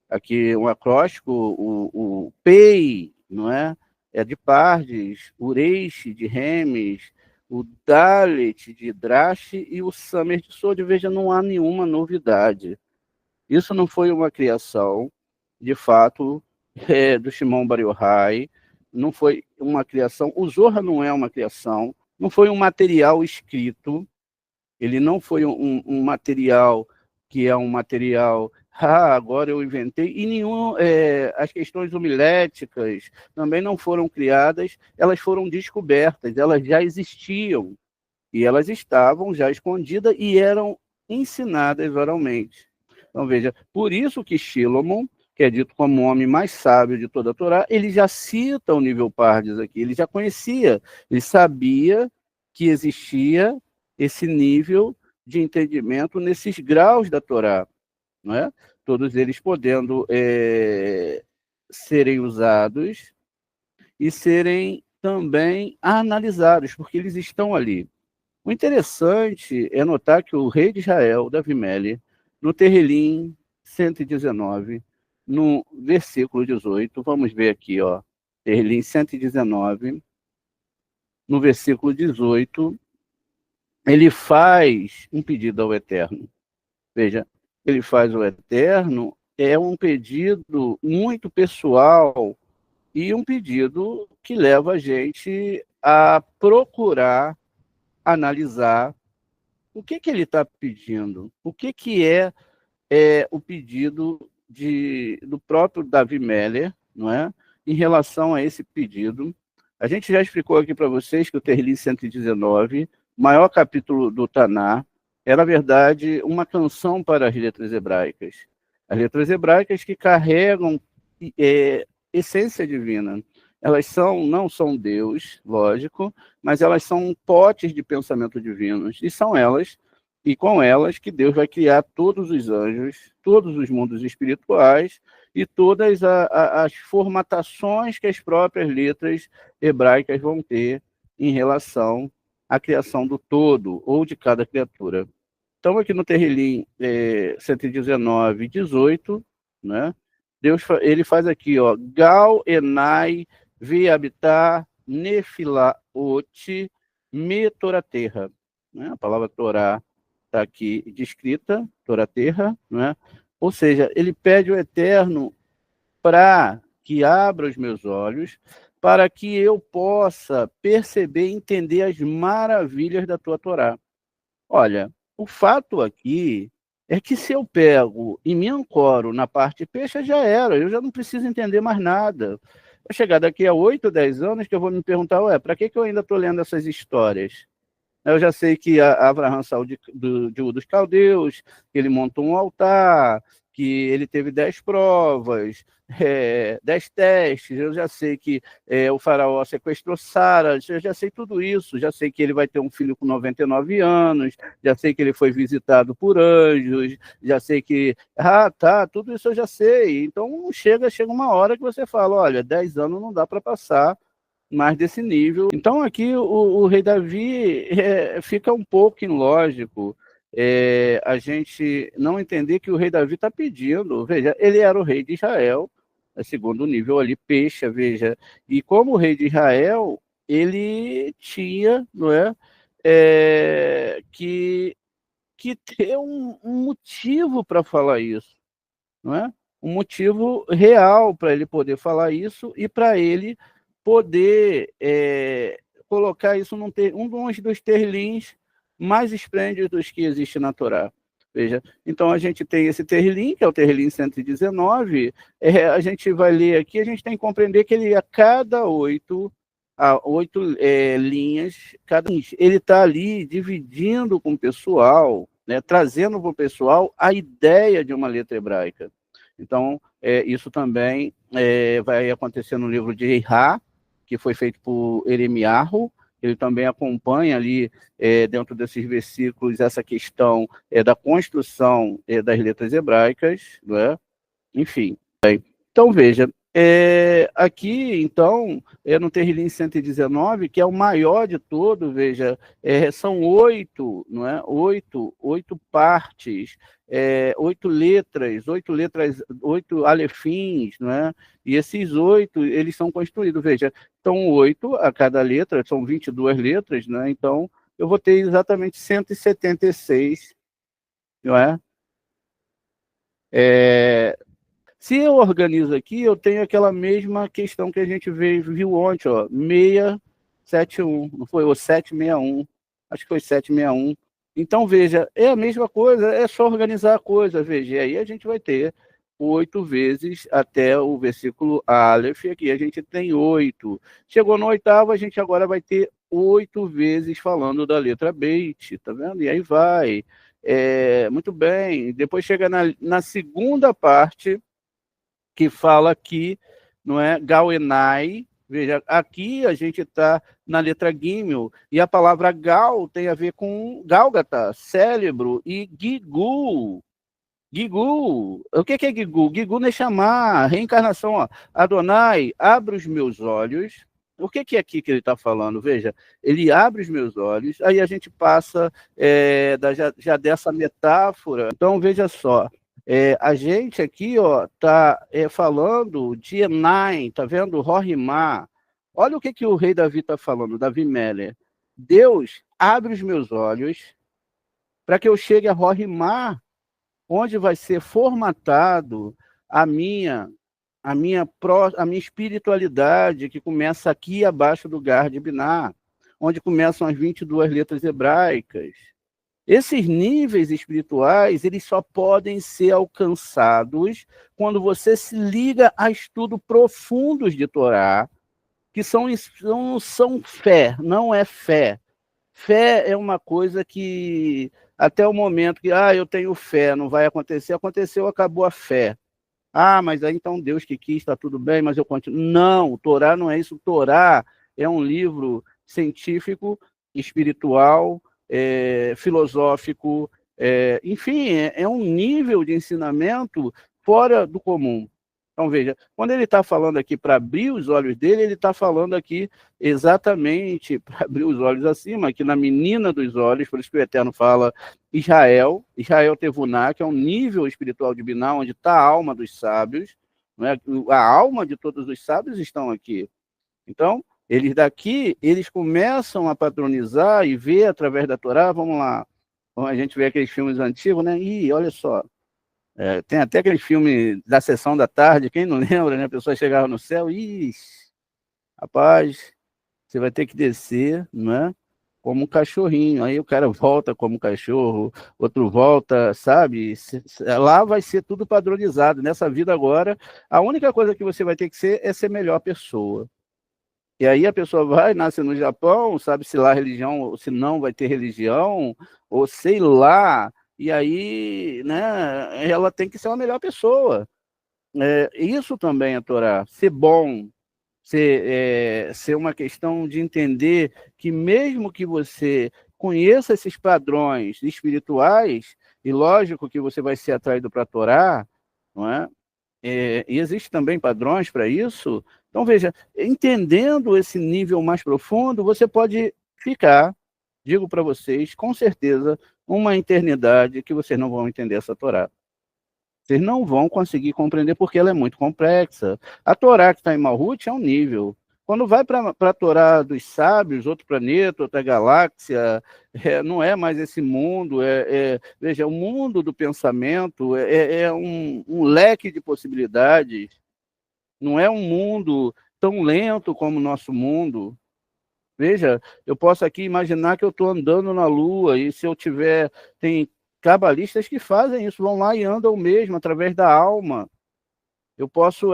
aqui um acróstico, o pei, não é? É de pardes, o reish de remes, o dalet de drache e o samer de sode. Veja, não há nenhuma novidade. Isso não foi uma criação, de fato, do Shimon Bar Yochai, não foi uma criação, o Zohar não é uma criação, não foi um material escrito, ele não foi um material que é um material, agora eu inventei, e nenhum, as questões homiléticas também não foram criadas, elas foram descobertas, elas já existiam, e elas estavam já escondidas e eram ensinadas oralmente. Então, veja, por isso que Shilomon, que é dito como o homem mais sábio de toda a Torá, ele já cita o nível Pardes aqui, ele já conhecia, ele sabia que existia esse nível de entendimento nesses graus da Torá, não é? Todos eles podendo serem usados e serem também analisados, porque eles estão ali. O interessante é notar que o rei de Israel, Davi Melech, no Terrilim 119, no versículo 18, vamos ver aqui, ó, Terrilim 119, no versículo 18, ele faz um pedido ao Eterno. Veja, ele faz ao Eterno, é um pedido muito pessoal e um pedido que leva a gente a procurar analisar o que ele está pedindo, o que é o pedido do próprio Davi Melech, não é? Em relação a esse pedido. A gente já explicou aqui para vocês que o Terrilim 119, maior capítulo do Taná, é, na verdade, uma canção para as letras hebraicas. As letras hebraicas que carregam essência divina. Elas não são Deus, lógico, mas elas são potes de pensamento divinos. E são elas, e com elas, que Deus vai criar todos os anjos, todos os mundos espirituais e todas as formatações que as próprias letras hebraicas vão ter em relação à criação do todo ou de cada criatura. Então, aqui no Terrilim 119, 18, né? Deus ele faz aqui, ó, Gal Enai Ve'abitar Nefilaot Metoraterra. Né? A palavra Torá está aqui descrita, Toraterra, né? Ou seja, ele pede ao Eterno para que abra os meus olhos, para que eu possa perceber e entender as maravilhas da tua Torá. Olha, o fato aqui é que se eu pego e me ancoro na parte peixe, já era, eu já não preciso entender mais nada. Vai chegar daqui a 8, 10 anos que eu vou me perguntar, ué, para que eu ainda estou lendo essas histórias? Eu já sei que Abraão saiu de Ur dos Caldeus, que ele montou um altar, que ele teve 10 provas, 10 testes. Eu já sei que o faraó sequestrou Sara, eu já sei tudo isso. Já sei que ele vai ter um filho com 99 anos, já sei que ele foi visitado por anjos, já sei que... tá, tudo isso eu já sei. Então chega uma hora que você fala, olha, 10 anos não dá para passar mais desse nível. Então aqui o rei Davi fica um pouco ilógico a gente não entender que o rei Davi está pedindo. Veja, ele era o rei de Israel, segundo nível ali, peixe, veja. E como o rei de Israel, ele tinha, não é, que ter um motivo para falar isso, não é? Um motivo real para ele poder falar isso e para ele poder colocar isso um dos terlins mais esplêndidos que existe na Torá. Veja, então a gente tem esse terlim, que é o terlim 119, a gente vai ler aqui, a gente tem que compreender que ele, a cada 8 linhas, ele está ali dividindo com o pessoal, né, trazendo para o pessoal a ideia de uma letra hebraica. Então, isso também vai acontecer no livro de Eirá, que foi feito por Eremiarro. Ele também acompanha ali, dentro desses versículos, essa questão da construção das letras hebraicas, não é? Enfim. Então, veja, aqui, então, no Terrilim 119, que é o maior de todo, veja, são 8, não é? 8 partes, 8 letras, 8 alefins, não é? E esses 8, eles são construídos, veja, então 8 a cada letra, são 22 letras, né? Então, eu vou ter exatamente 176, não é? Se eu organizo aqui, eu tenho aquela mesma questão que a gente viu ontem, ó, 671, não foi? Ou 761, acho que foi 761. Então, veja, é a mesma coisa, é só organizar a coisa, veja, e aí a gente vai ter 8 vezes até o versículo Aleph, aqui a gente tem 8. Chegou no oitavo, a gente agora vai ter 8 vezes falando da letra Beit, tá vendo? E aí vai. Muito bem. Depois chega na segunda parte, que fala aqui, não é? Gauenai. Veja, aqui a gente está na letra Gimel, e a palavra Gal tem a ver com Gálgata, cérebro, e Gigu. Gigu, o que é Gigu? Gigu Neshama, reencarnação, ó. Adonai, abre os meus olhos. O que é aqui que ele está falando? Veja, ele abre os meus olhos, aí a gente passa já dessa metáfora. Então, veja só, a gente aqui está falando de Enai, está vendo? Rorimá. Olha o que o rei Davi está falando, Davi Meller. Deus abre os meus olhos para que eu chegue a Rorimá, onde vai ser formatado a minha espiritualidade, que começa aqui abaixo do Gard Biná, onde começam as 22 letras hebraicas. Esses níveis espirituais, eles só podem ser alcançados quando você se liga a estudos profundos de Torá, que não são fé, não é fé. Fé é uma coisa que, até o momento que, eu tenho fé, não vai acontecer, aconteceu, acabou a fé. Mas aí então Deus que quis, está tudo bem, mas eu continuo. Não, Torá não é isso. Torá é um livro científico, espiritual, filosófico, enfim, é um nível de ensinamento fora do comum. Então, veja, quando ele está falando aqui para abrir os olhos dele, ele está falando aqui exatamente para abrir os olhos acima, aqui na menina dos olhos, por isso que o Eterno fala Israel Tevuná, que é um nível espiritual de Biná, onde está a alma dos sábios, não é? A alma de todos os sábios estão aqui. Então, eles daqui, eles começam a padronizar e ver através da Torá, vamos lá, a gente vê aqueles filmes antigos, né? Olha só, tem até aquele filme da Sessão da Tarde, quem não lembra, né? A pessoa chegava no céu, rapaz, você vai ter que descer, não é? como um cachorrinho. Aí o cara volta como cachorro, outro volta, sabe? Lá vai ser tudo padronizado. Nessa vida agora, a única coisa que você vai ter que ser é ser melhor pessoa. E aí a pessoa vai, nasce no Japão, sabe se lá religião, ou se não vai ter religião, ou sei lá, e aí, né, ela tem que ser uma melhor pessoa. Isso também é Torá, ser bom, ser uma questão de entender que mesmo que você conheça esses padrões espirituais, e lógico que você vai ser atraído para a Torá, não é? E existem também padrões para isso. Então, veja, entendendo esse nível mais profundo, você pode ficar, digo para vocês, com certeza, uma eternidade que vocês não vão entender essa Torá. Vocês não vão conseguir compreender porque ela é muito complexa. A Torá que está em Malhut é um nível. Quando vai para a Torá dos sábios, outro planeta, outra galáxia, não é mais esse mundo. Veja, o mundo do pensamento é um leque de possibilidades. Não é um mundo tão lento como o nosso mundo. Veja, eu posso aqui imaginar que eu estou andando na Lua e se eu tiver... Tem cabalistas que fazem isso, vão lá e andam mesmo, através da alma. Eu posso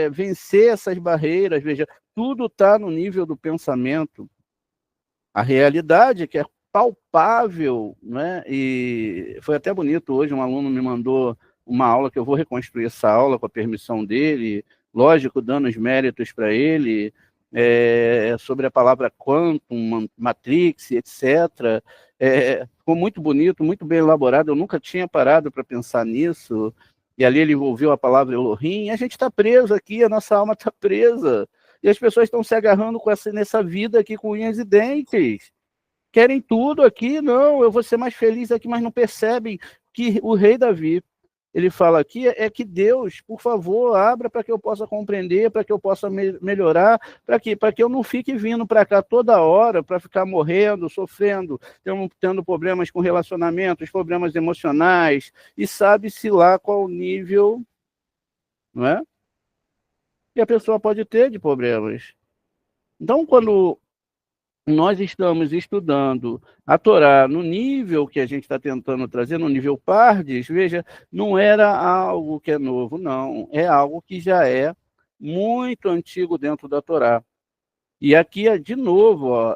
vencer essas barreiras, veja, tudo está no nível do pensamento. A realidade, que é palpável, né? E foi até bonito hoje, um aluno me mandou uma aula, que eu vou reconstruir essa aula com a permissão dele, lógico, dando os méritos para ele, sobre a palavra quantum, matrix, etc. Ficou muito bonito, muito bem elaborado, eu nunca tinha parado para pensar nisso, e ali ele envolveu a palavra Elohim, e a gente está preso aqui, a nossa alma está presa, e as pessoas estão se agarrando nessa vida aqui com unhas e dentes, querem tudo aqui, não, eu vou ser mais feliz aqui, mas não percebem que o rei Davi, ele fala aqui, que Deus, por favor, abra para que eu possa compreender, para que eu possa melhorar, para que eu não fique vindo para cá toda hora, para ficar morrendo, sofrendo, tendo problemas com relacionamentos, problemas emocionais, e sabe-se lá qual o nível, não é? Que a pessoa pode ter de problemas. Então, quando nós estamos estudando a Torá no nível que a gente está tentando trazer, no nível Pardes, veja, não era algo que é novo, não. É algo que já é muito antigo dentro da Torá. E aqui, de novo, ó,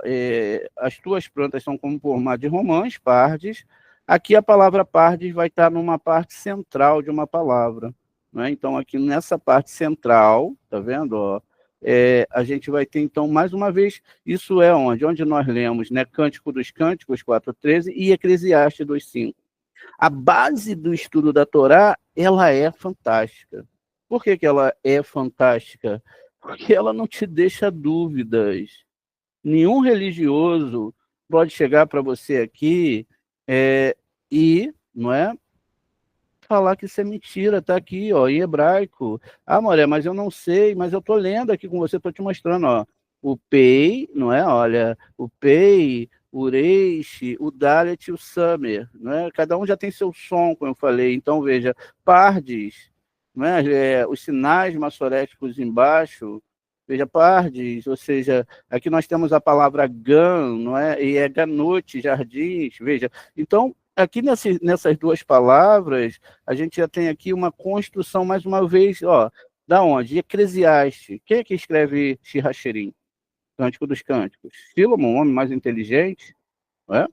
as tuas plantas são como formadas de romãs, Pardes. Aqui a palavra Pardes vai estar numa parte central de uma palavra. Né? Então, aqui nessa parte central, tá vendo? Ó, a gente vai ter, então, mais uma vez, isso é onde? Onde nós lemos, né? Cântico dos Cânticos 4:13 e Eclesiastes 2:5. A base do estudo da Torá, ela é fantástica. Por que ela é fantástica? Porque ela não te deixa dúvidas. Nenhum religioso pode chegar para você aqui e, não é, falar que isso é mentira, está aqui, ó, em hebraico. Ah, Moré, mas eu não sei, mas eu estou lendo aqui com você, estou te mostrando, ó. O Pei, não é? Olha, o Pei, o Reish, o Dalet e o Samer, não é? Cada um já tem seu som, como eu falei. Então, veja, Pardes, não é? Os sinais maçoréticos embaixo, veja, Pardes, ou seja, aqui nós temos a palavra Gan, não é? E é Ganote, jardins, veja. Então, aqui nessas duas palavras, a gente já tem aqui uma construção, mais uma vez, ó, da onde? Eclesiastes. Quem é que escreve Shirachirim? Cântico dos Cânticos. Filomon, um homem mais inteligente. Não é?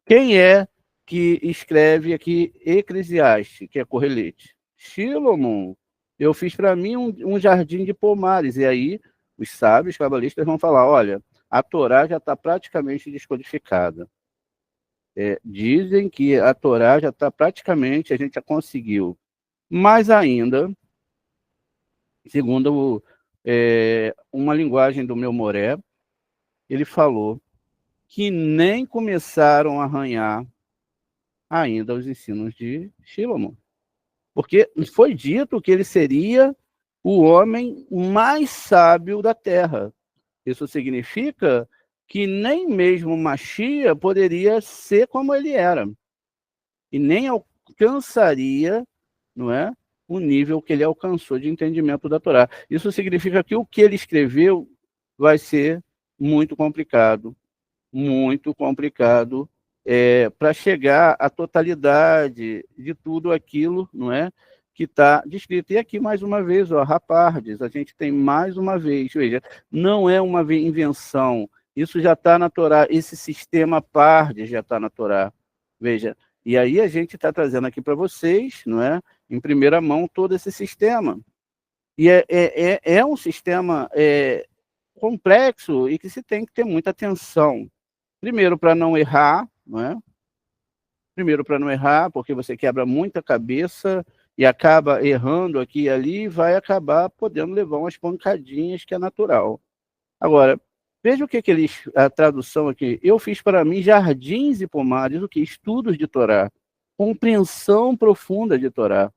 Quem é que escreve aqui Eclesiastes, que é Correlete? Shilomon. Eu fiz para mim um jardim de pomares. E aí, os sábios cabalistas vão falar, olha, a Torá já está praticamente descodificada. Dizem que a Torá já está praticamente, a gente já conseguiu. Mas ainda, segundo uma linguagem do meu Moré, ele falou que nem começaram a arranhar ainda os ensinos de Shilomon. Porque foi dito que ele seria o homem mais sábio da Terra. Isso significa que nem mesmo Machia poderia ser como ele era. E nem alcançaria, não é, o nível que ele alcançou de entendimento da Torá. Isso significa que o que ele escreveu vai ser muito complicado. muito complicado para chegar à totalidade de tudo aquilo, não é, que está descrito. E aqui, mais uma vez, ó, Rapardes, a gente tem mais uma vez, veja, não é uma invenção, isso já está na Torá, esse sistema Pardes já está na Torá, veja, e aí a gente está trazendo aqui para vocês, não é, em primeira mão, todo esse sistema. E é um sistema complexo e que se tem que ter muita atenção. Primeiro, para não errar, não é? Primeiro, para não errar, porque você quebra muita cabeça e acaba errando aqui e ali e vai acabar podendo levar umas pancadinhas, que é natural. Agora, veja o que a tradução aqui. Eu fiz para mim jardins e pomares, o que? Estudos de Torá. Compreensão profunda de Torá.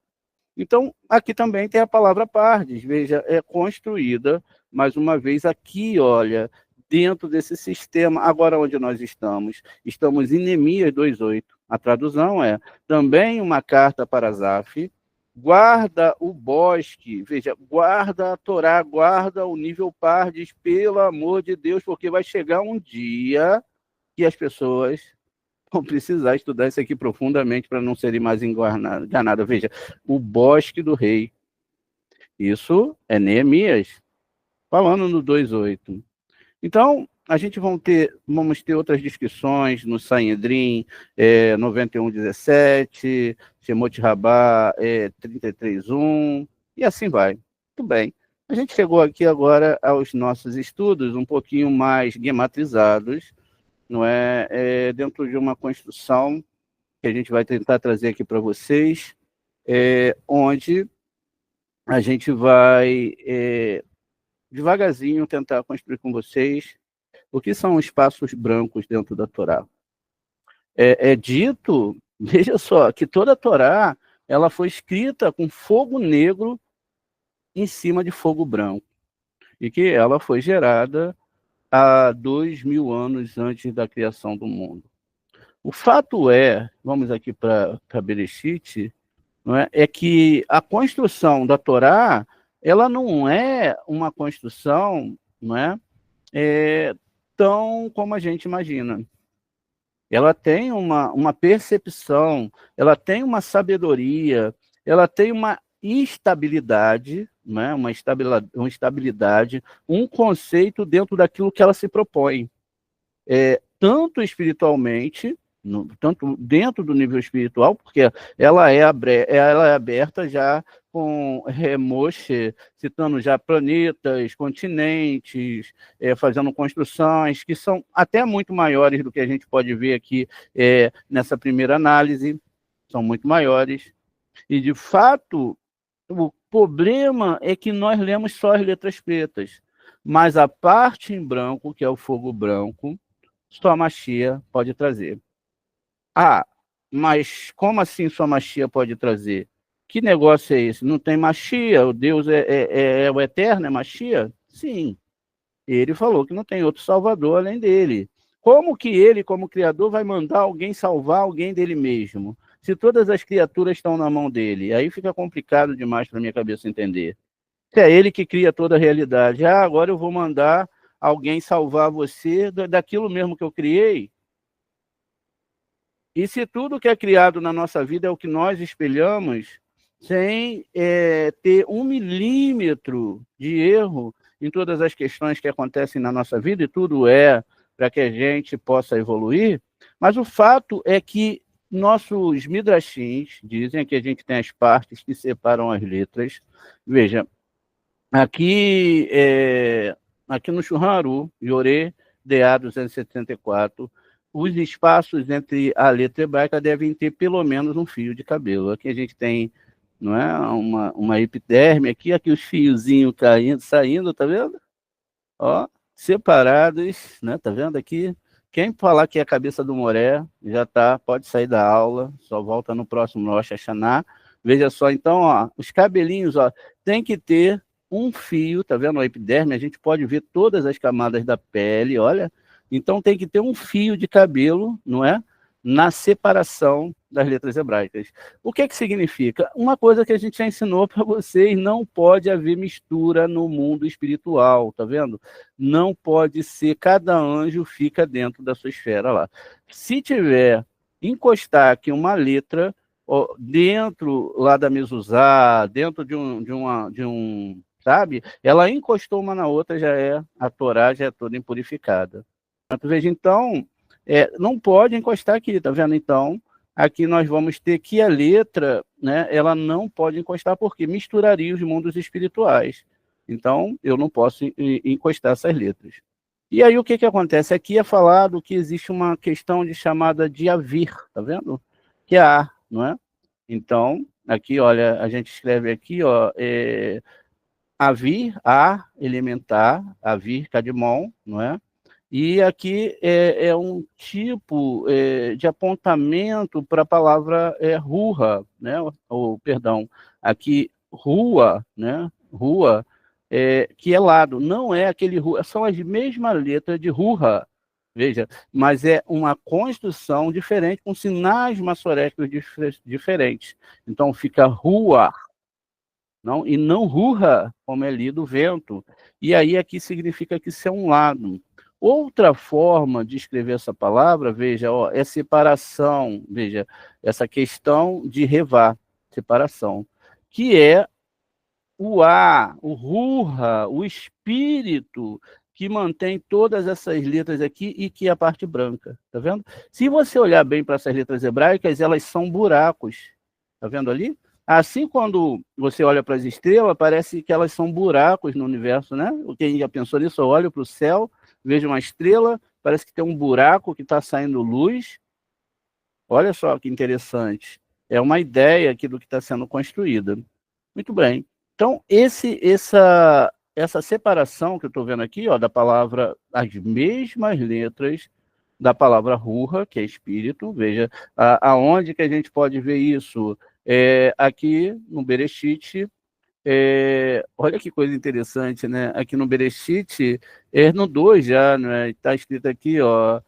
Então, aqui também tem a palavra pardes, veja, é construída, mais uma vez, aqui, olha, dentro desse sistema. Agora, onde nós estamos? Estamos em Neemias 2:8. A tradução é, também uma carta para Asaf, guarda o bosque, veja, guarda a Torá, guarda o nível pardes, pelo amor de Deus, porque vai chegar um dia que as pessoas vão precisar estudar isso aqui profundamente para não serem mais enganadas. Veja, o bosque do rei. Isso é Neemias, falando no 2:8. Então, a gente vamos ter outras descrições no Sanhedrin 91:17, Shemot Rabá 33:1, e assim vai. Muito bem. A gente chegou aqui agora aos nossos estudos um pouquinho mais gematrizados, não é? Dentro de uma construção que a gente vai tentar trazer aqui para vocês, onde a gente vai devagarzinho tentar construir com vocês o que são os espaços brancos dentro da Torá. É dito, veja só, que toda a Torá ela foi escrita com fogo negro em cima de fogo branco, e que ela foi gerada há 2.000 anos antes da criação do mundo. O fato vamos aqui para Bereshit, não é que a construção da Torá, ela não é uma construção, não tão como a gente imagina. Ela tem uma percepção, ela tem uma sabedoria, ela tem uma estabilidade, né? uma estabilidade, um conceito dentro daquilo que ela se propõe. Tanto espiritualmente, tanto dentro do nível espiritual, porque ela é aberta já com Moshe, citando já planetas, continentes, fazendo construções que são até muito maiores do que a gente pode ver aqui nessa primeira análise, são muito maiores. E, de fato, o problema é que nós lemos só as letras pretas, mas a parte em branco, que é o fogo branco, só a Mashiach pode trazer. Mas como assim só a Mashiach pode trazer? Que negócio é esse? Não tem Mashiach? O Deus é o eterno, é Mashiach? Sim. Ele falou que não tem outro salvador além dele. Como que ele, como criador, vai mandar alguém salvar alguém dele mesmo? Se todas as criaturas estão na mão dele, aí fica complicado demais para minha cabeça entender. Se é ele que cria toda a realidade. Agora eu vou mandar alguém salvar você daquilo mesmo que eu criei? E se tudo que é criado na nossa vida é o que nós espelhamos, sem ter 1 milímetro de erro em todas as questões que acontecem na nossa vida, e tudo para que a gente possa evoluir, mas o fato é que nossos midrashins dizem que a gente tem as partes que separam as letras. Veja, aqui no Shulchan Aruch, Yoreh DA 274, os espaços entre a letra hebraica devem ter pelo menos um fio de cabelo. Aqui a gente tem, não é, uma epiderme, aqui os fiozinhos saindo, tá vendo? Ó, separados, né? Tá vendo aqui? Quem falar que é a cabeça do Moré, pode sair da aula, só volta no próximo Rosh Hashanah. Veja só, então, ó, os cabelinhos, ó, tem que ter um fio, tá vendo? A epiderme, a gente pode ver todas as camadas da pele, olha. Então tem que ter um fio de cabelo, não é? na separação das letras hebraicas. O que significa? Uma coisa que a gente já ensinou para vocês, não pode haver mistura no mundo espiritual, tá vendo? Não pode ser, cada anjo fica dentro da sua esfera lá. Se tiver, encostar aqui uma letra, ó, dentro lá da mezuzá, dentro de um, sabe? Ela encostou uma na outra, já é, a Torá já é toda impurificada. Veja, então, não pode encostar aqui, tá vendo? Então, aqui nós vamos ter que a letra, né, ela não pode encostar, porque misturaria os mundos espirituais. Então, eu não posso encostar essas letras. E aí, o que acontece? Aqui é falado que existe uma questão chamada de avir, tá vendo? Que é ar, não é? Então, aqui, olha, a gente escreve aqui, ó, avir, ar, elementar, avir, cadmon, não é? E aqui é um tipo de apontamento para a palavra rua, né? Perdão, aqui rua, né? Rua, que é lado, não é aquele rua, são as mesmas letras de rua, veja, mas é uma construção diferente, com sinais maçoréticos diferentes. Então fica rua, não, e não rua, como é lido vento. E aí aqui significa que isso é um lado. Outra forma de escrever essa palavra, veja, ó, é separação, veja, essa questão de revá, separação, que é o ar, o ruha, o espírito que mantém todas essas letras aqui e que é a parte branca, tá vendo? Se você olhar bem para essas letras hebraicas, elas são buracos, tá vendo ali? Assim, quando você olha para as estrelas, parece que elas são buracos no universo, né? Quem já pensou nisso? Eu olho para o céu, vejo uma estrela, parece que tem um buraco que está saindo luz. Olha só que interessante. É uma ideia aqui do que está sendo construída. Muito bem. Então, essa separação que eu estou vendo aqui, ó, da palavra, as mesmas letras da palavra ruha, que é espírito, veja, aonde que a gente pode ver isso? Aqui no Bereshit, olha que coisa interessante, né? Aqui no Bereshit, no 2 já, né? Está escrito aqui, ó,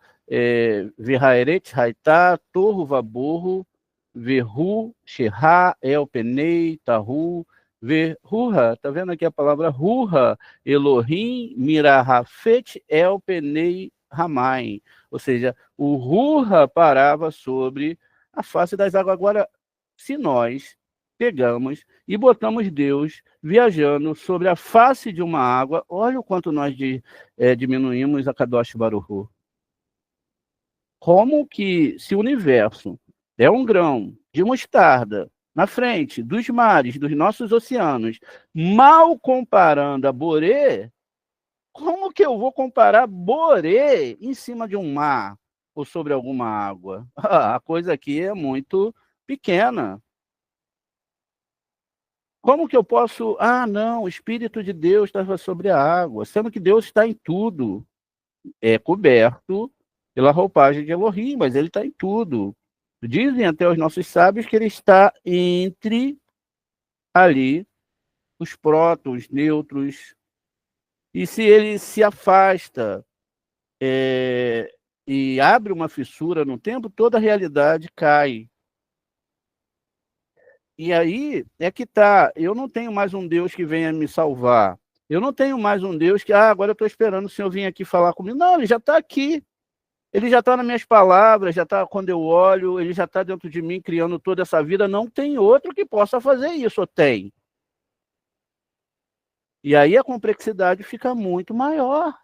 Verhaeret Haitá, Torro Vaborro, Verhu, Shirá, El Penei, Tahu, Verruha, tá vendo aqui a palavra Ruha, Elohim, Mirahafet, El Penei, Ramai. Ou seja, o Ruha parava sobre a face das águas. Agora, se nós pegamos e botamos Deus viajando sobre a face de uma água, olha o quanto nós diminuímos a Kadosh Baruch Hu. Como que, se o universo é um grão de mostarda na frente dos mares, dos nossos oceanos, mal comparando a Boré, como que eu vou comparar Boré em cima de um mar ou sobre alguma água? A coisa aqui é muito pequena. Como que eu posso... não, o Espírito de Deus estava sobre a água, sendo que Deus está em tudo. É coberto pela roupagem de Elohim, mas ele está em tudo. Dizem até os nossos sábios que ele está entre ali os prótons, nêutrons. E se ele se afasta e abre uma fissura no tempo, toda a realidade cai. E aí é que tá, eu não tenho mais um Deus que venha me salvar. Eu não tenho mais um Deus que, agora eu estou esperando o Senhor vir aqui falar comigo. Não, ele já está aqui. Ele já está nas minhas palavras, já está quando eu olho, ele já está dentro de mim, criando toda essa vida. Não tem outro que possa fazer isso, ou tem? E aí a complexidade fica muito maior.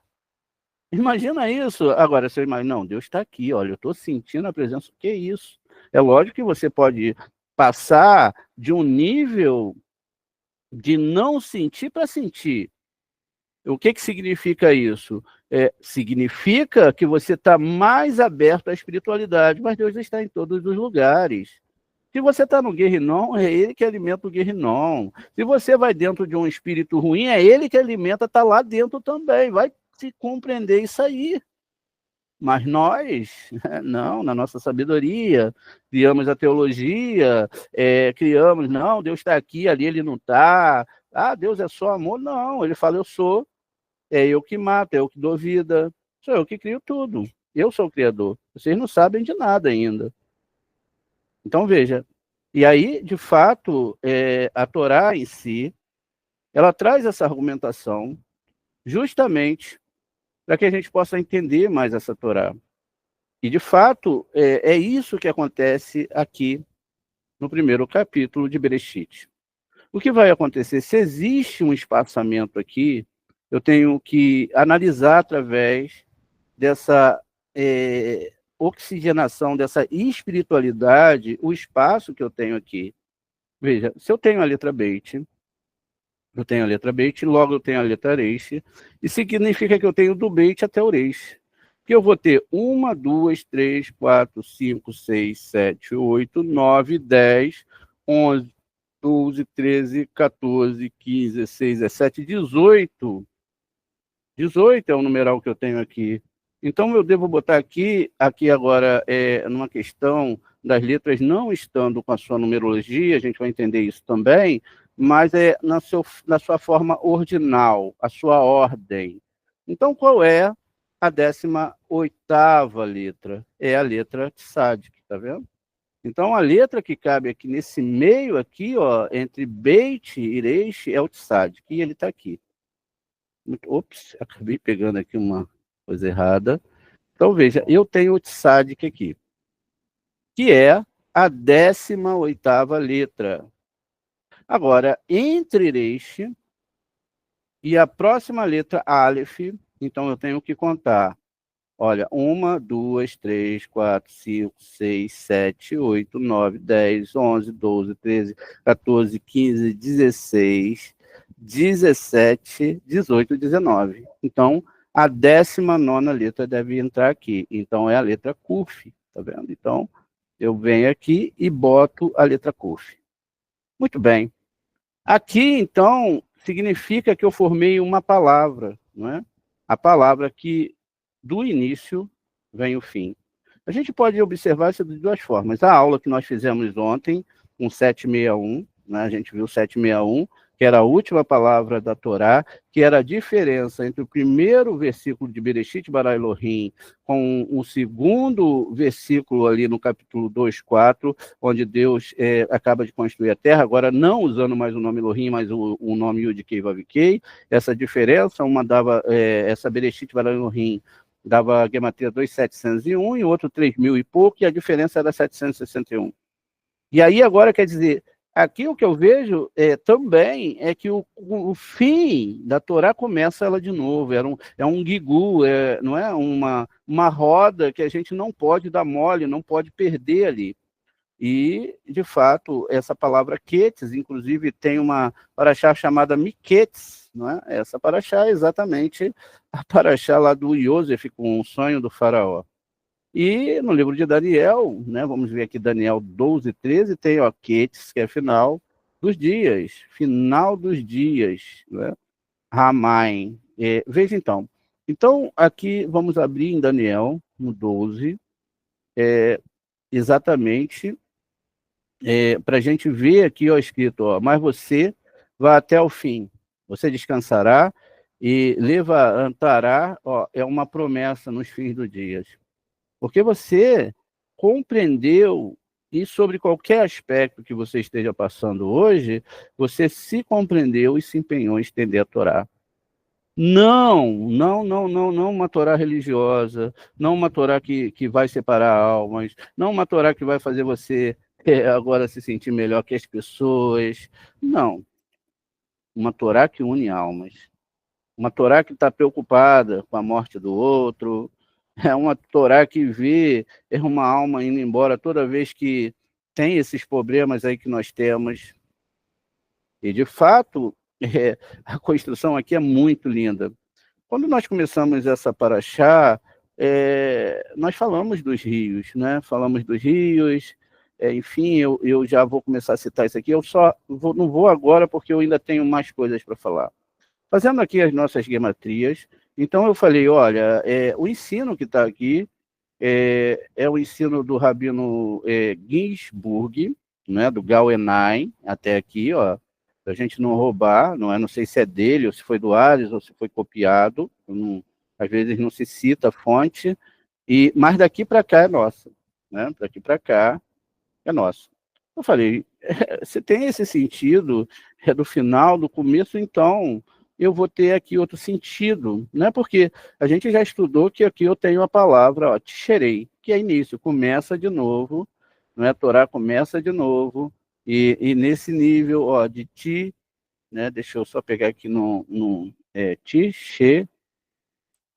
Imagina isso. Agora, você imagina, não, Deus está aqui, olha, eu estou sentindo a presença. O que é isso? É lógico que você pode passar de um nível de não sentir para sentir. O que significa isso? Significa que você está mais aberto à espiritualidade, mas Deus está em todos os lugares. Se você está no Guerrinon, é ele que alimenta o Guerrinon. Se você vai dentro de um espírito ruim, é ele que alimenta, está lá dentro também. Vai se compreender e sair. Mas nós, não, na nossa sabedoria, criamos a teologia, criamos, não, Deus está aqui, ali ele não está. Deus é só amor? Não, ele fala, eu sou. É eu que mato, é eu que dou vida, sou eu que crio tudo. Eu sou o Criador. Vocês não sabem de nada ainda. Então, veja. E aí, de fato, a Torá em si, ela traz essa argumentação justamente para que a gente possa entender mais essa Torá. E, de fato, é isso que acontece aqui no primeiro capítulo de Bereshit. O que vai acontecer? Se existe um espaçamento aqui, eu tenho que analisar através dessa oxigenação, dessa espiritualidade, o espaço que eu tenho aqui. Veja, se eu tenho a letra Beit, eu tenho a letra Beit, logo eu tenho a letra Reish, e significa que eu tenho do Beit até o Reish. Que eu vou ter 1, 2, 3, 4, 5, 6, 7, 8, 9, 10, 11, 12, 13, 14, 15, 16, 17, 18. 18 é o numeral que eu tenho aqui. Então, eu devo botar aqui agora, numa questão das letras não estando com a sua numerologia, a gente vai entender isso também, mas na sua forma ordinal, a sua ordem. Então, qual é a 18ª letra? É a letra Tzadik, tá vendo? Então, a letra que cabe aqui nesse meio aqui, ó, entre Beit e Reish, é o Tzadik, e ele está aqui. Ops, acabei pegando aqui uma coisa errada. Então, veja, eu tenho o Tzadik aqui, que é a 18ª letra. Agora, entre Reish e a próxima letra Aleph, então eu tenho que contar. Olha, 1, 2, 3, 4, 5, 6, 7, 8, 9, 10, 11, 12, 13, 14, 15, 16, 17, 18, 19. Então, a 19ª letra deve entrar aqui. Então, é a letra Kuf, tá vendo? Então, eu venho aqui e boto a letra Kuf. Muito bem. Aqui, então, significa que eu formei uma palavra, não é? A palavra que do início vem o fim. A gente pode observar isso de duas formas. A aula que nós fizemos ontem, com 761, né? A gente viu 761, que era a última palavra da Torá, que era a diferença entre o primeiro versículo de Bereshit bara Elohim com o segundo versículo ali no capítulo 2:4, onde Deus acaba de construir a terra, agora não usando mais o nome Elohim, mas o nome Yud-Kei Vav-Kei. Essa diferença, uma dava, essa Bereshit bara Elohim, dava a gematria 2.701 e outro 3.000 e pouco, e a diferença era 761. E aí agora, quer dizer, aqui o que eu vejo também é que o fim da Torá começa ela de novo, é um guigu, não é uma roda que a gente não pode dar mole, não pode perder ali. E, de fato, essa palavra Quetes, inclusive, tem uma paraxá chamada Miquetes, não é? Essa paraxá é exatamente a paraxá lá do Yosef com o sonho do faraó. E no livro de Daniel, né, vamos ver aqui Daniel 12:13, tem ó, Quetes, que é final dos dias, né? Ramain. Veja então. Então, aqui vamos abrir em Daniel, no 12, exatamente para a gente ver aqui, ó, escrito, ó, mas você vai até o fim, você descansará e levantará, ó, é uma promessa nos fins dos dias. Porque você compreendeu, e sobre qualquer aspecto que você esteja passando hoje, você se compreendeu e se empenhou em estender a Torá. Não uma Torá religiosa, não uma Torá que vai separar almas, não uma Torá que vai fazer você agora se sentir melhor que as pessoas. Não. Uma Torá que une almas. Uma Torá que está preocupada com a morte do outro. É uma Torá que vê uma alma indo embora toda vez que tem esses problemas aí que nós temos. E, de fato, a construção aqui é muito linda. Quando nós começamos essa paraxá, nós falamos dos rios, né? Falamos dos rios, enfim, eu já vou começar a citar isso aqui. Eu não vou agora porque eu ainda tenho mais coisas para falar. Fazendo aqui as nossas gematrias, então eu falei, olha, o ensino que está aqui é o ensino do Rabino Ginsburg, né, do Gauenai, até aqui, ó, para a gente não roubar, não sei se é dele, ou se foi do Ares, ou se foi copiado, às vezes não se cita a fonte, Mas daqui para cá é nossa, né? Daqui para cá é nosso. Eu falei, se tem esse sentido, é do final, do começo, então eu vou ter aqui outro sentido, né? Porque a gente já estudou que aqui eu tenho a palavra, ó, tisherei, que é início, começa de novo, não é? A Torá começa de novo, e nesse nível, ó, de ti, né? Deixa eu só pegar aqui no tishe,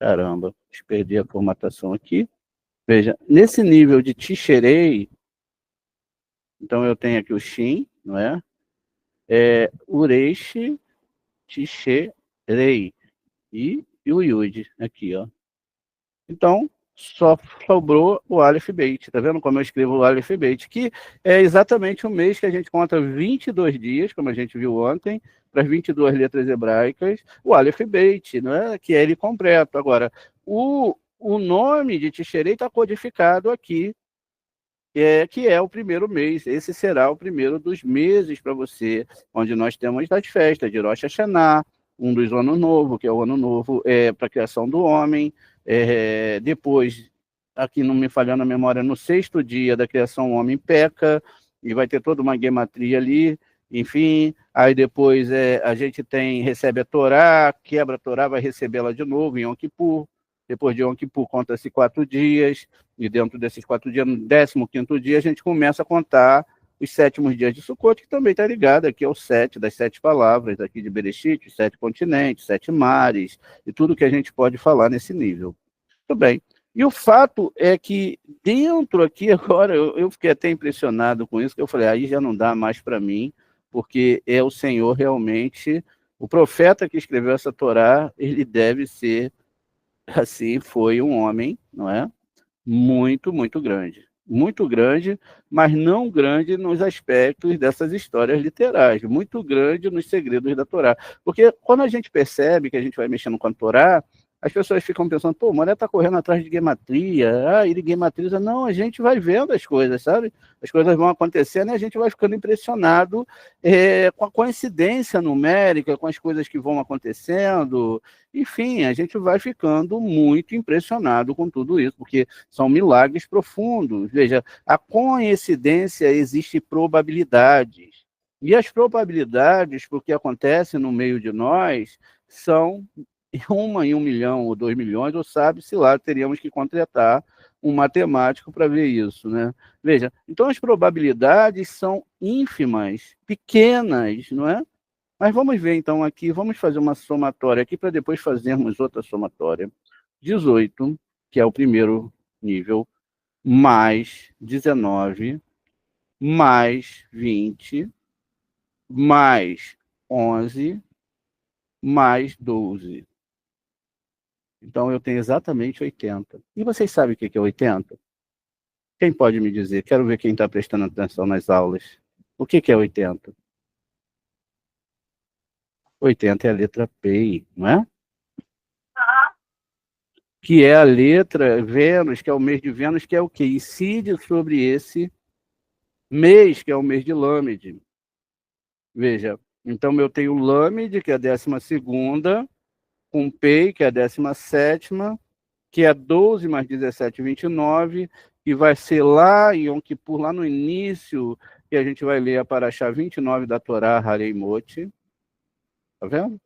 caramba, deixa eu perder a formatação aqui. Veja, nesse nível de tisherei, então eu tenho aqui o Shin, não é? Ureishi, Tisherei e o Yud aqui, ó. Então, só sobrou o Aleph Beit, tá vendo como eu escrevo o Aleph Beit? Que é exatamente o mês que a gente conta 22 dias, como a gente viu ontem, para as 22 letras hebraicas, o Aleph Beit, não é? Que é ele completo. Agora, o nome de Tisherei está codificado aqui, que é o primeiro mês. Esse será o primeiro dos meses para você, onde nós temos as festas de Rosh Hashanah, um dos anos novo, que é o ano novo para a criação do homem. Depois, aqui não me falhando a memória, no sexto dia da criação, o homem peca, e vai ter toda uma gematria ali, enfim. Aí depois a gente recebe a Torá, quebra a Torá, vai recebê-la de novo em Yom Kippur. Depois de Yom Kippur, conta-se 4 dias, e dentro desses 4 dias, no 15º dia, a gente começa a contar os 7º dias de Sukkot, que também está ligado aqui ao 7, das 7 palavras aqui de Bereshit, os 7 continentes, 7 mares, e tudo que a gente pode falar nesse nível. Muito bem. E o fato é que dentro aqui agora, eu fiquei até impressionado com isso, que eu falei, aí já não dá mais para mim, porque é o Senhor realmente, o profeta que escreveu essa Torá, ele deve ser, assim, foi um homem, não é? Muito, muito grande. Muito grande, mas não grande nos aspectos dessas histórias literais, muito grande nos segredos da Torá. Porque quando a gente percebe que a gente vai mexendo com a Torá, as pessoas ficam pensando, pô, o Mané está correndo atrás de gematria, ele gematriza. Não, a gente vai vendo as coisas, sabe? As coisas vão acontecendo e a gente vai ficando impressionado com a coincidência numérica, com as coisas que vão acontecendo. Enfim, a gente vai ficando muito impressionado com tudo isso, porque são milagres profundos. Veja, a coincidência existe probabilidades. E as probabilidades, porque acontece no meio de nós, são uma em 1 milhão ou 2 milhões, ou sabe-se lá, teríamos que contratar um matemático para ver isso, né? Veja, então as probabilidades são ínfimas, pequenas, não é? Mas vamos ver então aqui, vamos fazer uma somatória aqui para depois fazermos outra somatória. 18, que é o primeiro nível, mais 19, mais 20, mais 11, mais 12. Então eu tenho exatamente 80. E vocês sabem o que é 80? Quem pode me dizer? Quero ver quem está prestando atenção nas aulas. O que é 80? 80 é a letra P, não é? Que é a letra Vênus, que é o mês de Vênus, que é o que incide sobre esse mês, que é o mês de Lâmede. Veja, então eu tenho Lâmede, que é a 12ª, com Pei, que é a 17ª, que é 12 mais 17, 29, que vai ser lá em Yom Kippur, lá no início, que a gente vai ler a Paraxá 29 da Torá, Harei Moti. Tá vendo?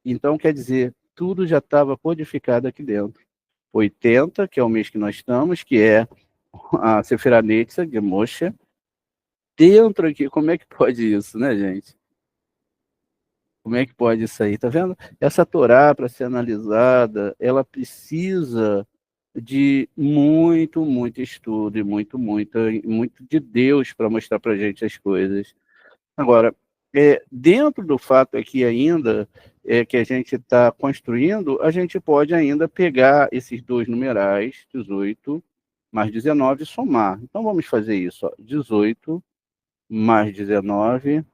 Então, quer dizer, tudo já estava codificado aqui dentro. 80, que é o mês que nós estamos, que é a Sefirah Netzach, de Moshe. Dentro aqui, como é que pode isso, né, gente? Como é que pode isso aí? Tá vendo? Essa Torá, para ser analisada, ela precisa de muito, muito estudo e muito de Deus para mostrar para a gente as coisas. Agora, dentro do fato aqui ainda que a gente está construindo, a gente pode ainda pegar esses dois numerais, 18 mais 19, e somar. Então, vamos fazer isso. Ó. 18 mais 19,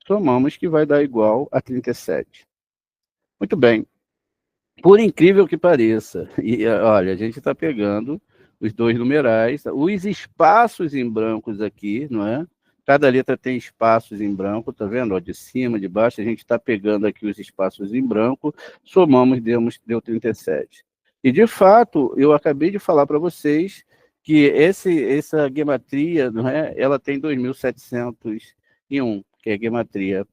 somamos, que vai dar igual a 37. Muito bem. Por incrível que pareça, e olha, a gente está pegando os dois numerais, os espaços em brancos aqui, não é? Cada letra tem espaços em branco, tá vendo? Ó, de cima, de baixo, a gente está pegando aqui os espaços em branco, somamos, deu 37. E, de fato, eu acabei de falar para vocês que essa gematria, não é, ela tem 2701, que é a gematria.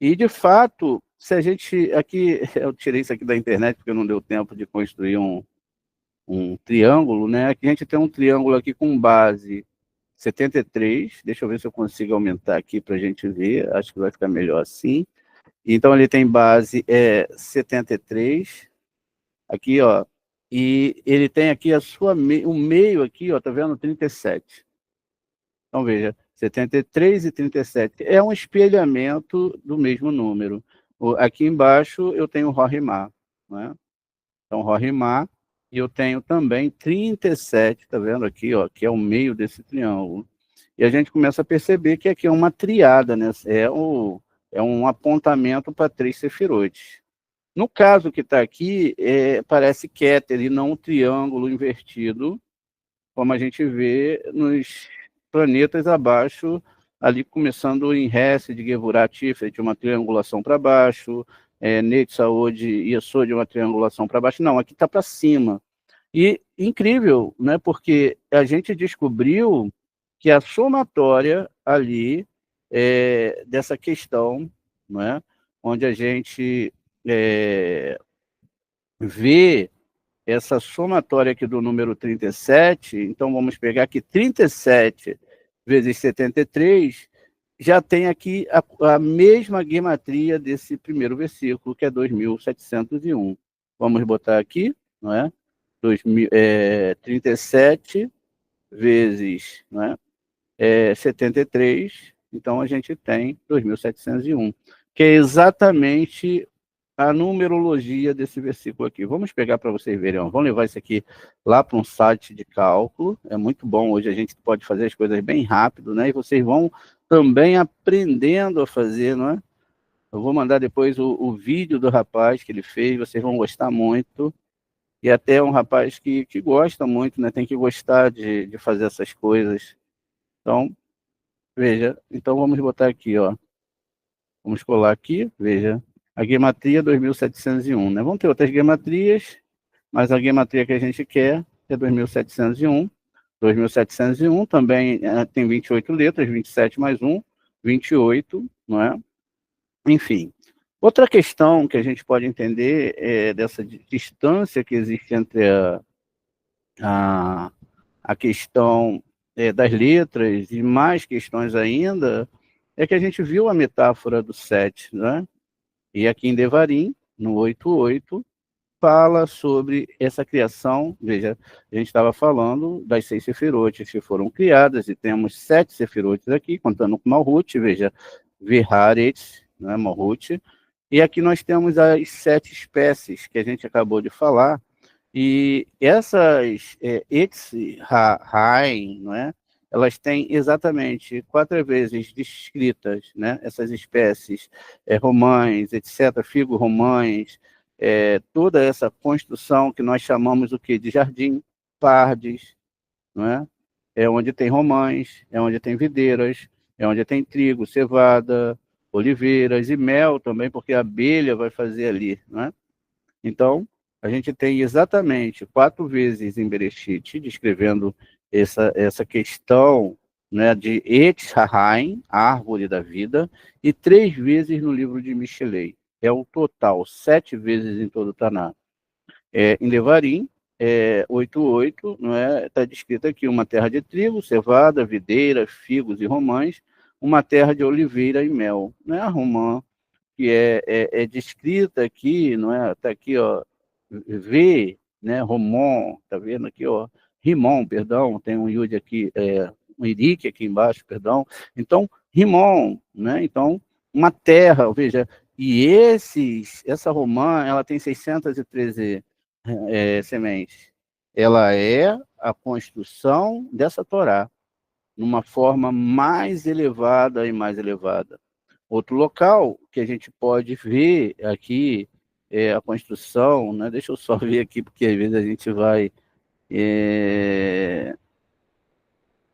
E, de fato, se a gente... Aqui, eu tirei isso aqui da internet, porque não deu tempo de construir um triângulo, né? Aqui a gente tem um triângulo aqui com base 73. Deixa eu ver se eu consigo aumentar aqui para a gente ver. Acho que vai ficar melhor assim. Então, ele tem base 73. Aqui, ó. E ele tem aqui o meio aqui, ó, tá vendo? 37. Então, veja, 73 e 37. É um espelhamento do mesmo número. Aqui embaixo eu tenho o Rorimar, né? Então, Rorimar, e eu tenho também 37, tá vendo aqui, ó, que é o meio desse triângulo. E a gente começa a perceber que aqui é uma triada, né? É um apontamento para 3 sefirotes. No caso que está aqui, parece Keter e não um triângulo invertido, como a gente vê nos planetas abaixo, ali começando em Hesse, de Gevurat, Tiferet, uma triangulação para baixo, Netzaod e Yesod, uma triangulação para baixo. Não, aqui está para cima. E incrível, né? Porque a gente descobriu que a somatória ali dessa questão, né? Onde a gente vê essa somatória aqui do número 37, então vamos pegar aqui 37 vezes 73, já tem aqui a mesma gematria desse primeiro versículo, que é 2701. Vamos botar aqui, não é? 37 vezes, não é? 73, então a gente tem 2701, que é exatamente a numerologia desse versículo aqui. Vamos pegar para vocês verem, vamos levar isso aqui lá para um site de cálculo, é muito bom, hoje a gente pode fazer as coisas bem rápido, né? E vocês vão também aprendendo a fazer, não é? Eu vou mandar depois o vídeo do rapaz que ele fez, vocês vão gostar muito, e até é um rapaz que gosta muito, né? Tem que gostar de fazer essas coisas. Então, veja, então vamos botar aqui, ó. Vamos colar aqui, veja, a gematria 2701, né? Vão ter outras gematrias, mas a gematria que a gente quer é 2701. 2701 também tem 28 letras, 27 mais 1, 28, não é? Enfim. Outra questão que a gente pode entender é dessa distância que existe entre a, a questão das letras e mais questões ainda, é que a gente viu a metáfora do 7, né? E aqui em Devarim, no 88, fala sobre essa criação. Veja, a gente estava falando das 6 sefirotes que foram criadas, e temos 7 sefirotes aqui, contando com Malhut, veja, Verharet, né, Malhut, e aqui nós temos as 7 espécies que a gente acabou de falar, e essas Etz-Haim, não é? Elas têm exatamente 4 vezes descritas, né? Essas espécies romães, etc., figo-romães, toda essa construção que nós chamamos o quê? De jardim, pardes, não é? É onde tem romães, é onde tem videiras, é onde tem trigo, cevada, oliveiras e mel também, porque a abelha vai fazer ali, não é? Então, a gente tem exatamente 4 vezes em Bereshit, descrevendo essa questão, né, de Etz Haim, árvore da vida, e 3 vezes no livro de Mishlei. É o total, 7 vezes em todo o Taná. Em Devarim, 8:8, não é? Está descrito aqui uma terra de trigo, cevada, videira, figos e romãs, uma terra de oliveira e mel. Não é a romã que é descrita aqui, não é? Está aqui, ó, V, né? Romon, tá vendo aqui, ó? Rimon, perdão, tem um Yud aqui, um Irique aqui embaixo, perdão. Então, Rimon, né? Então, uma terra, veja, e essa romã, ela tem 613 sementes. Ela é a construção dessa Torá, numa forma mais elevada e mais elevada. Outro local que a gente pode ver aqui é a construção, né? Deixa eu só ver aqui, porque às vezes a gente vai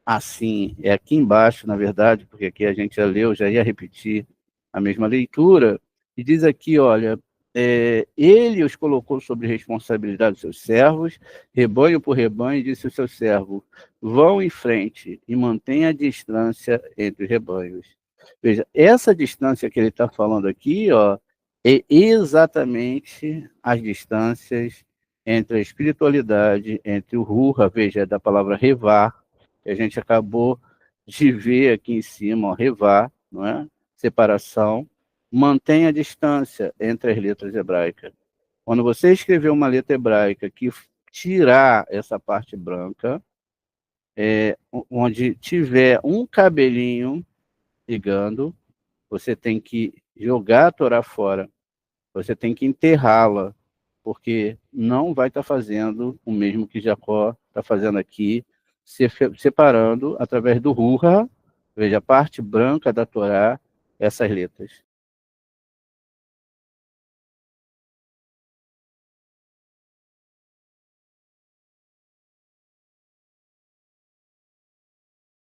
assim, é aqui embaixo, na verdade, porque aqui a gente já leu, já ia repetir a mesma leitura, e diz aqui, olha, ele os colocou sobre responsabilidade dos seus servos, rebanho por rebanho, e disse ao seu servo: vão em frente e mantenha a distância entre os rebanhos. Veja, essa distância que ele está falando aqui, ó, é exatamente as distâncias entre a espiritualidade, entre o Ruha, veja, é da palavra revar, que a gente acabou de ver aqui em cima, ó, revar, não é? Separação. Mantenha a distância entre as letras hebraicas. Quando você escrever uma letra hebraica que tirar essa parte branca, onde tiver um cabelinho ligando, você tem que jogar a Torá fora, você tem que enterrá-la, porque não vai estar fazendo o mesmo que Jacó está fazendo aqui, separando através do Ruha, veja, a parte branca da Torá, essas letras.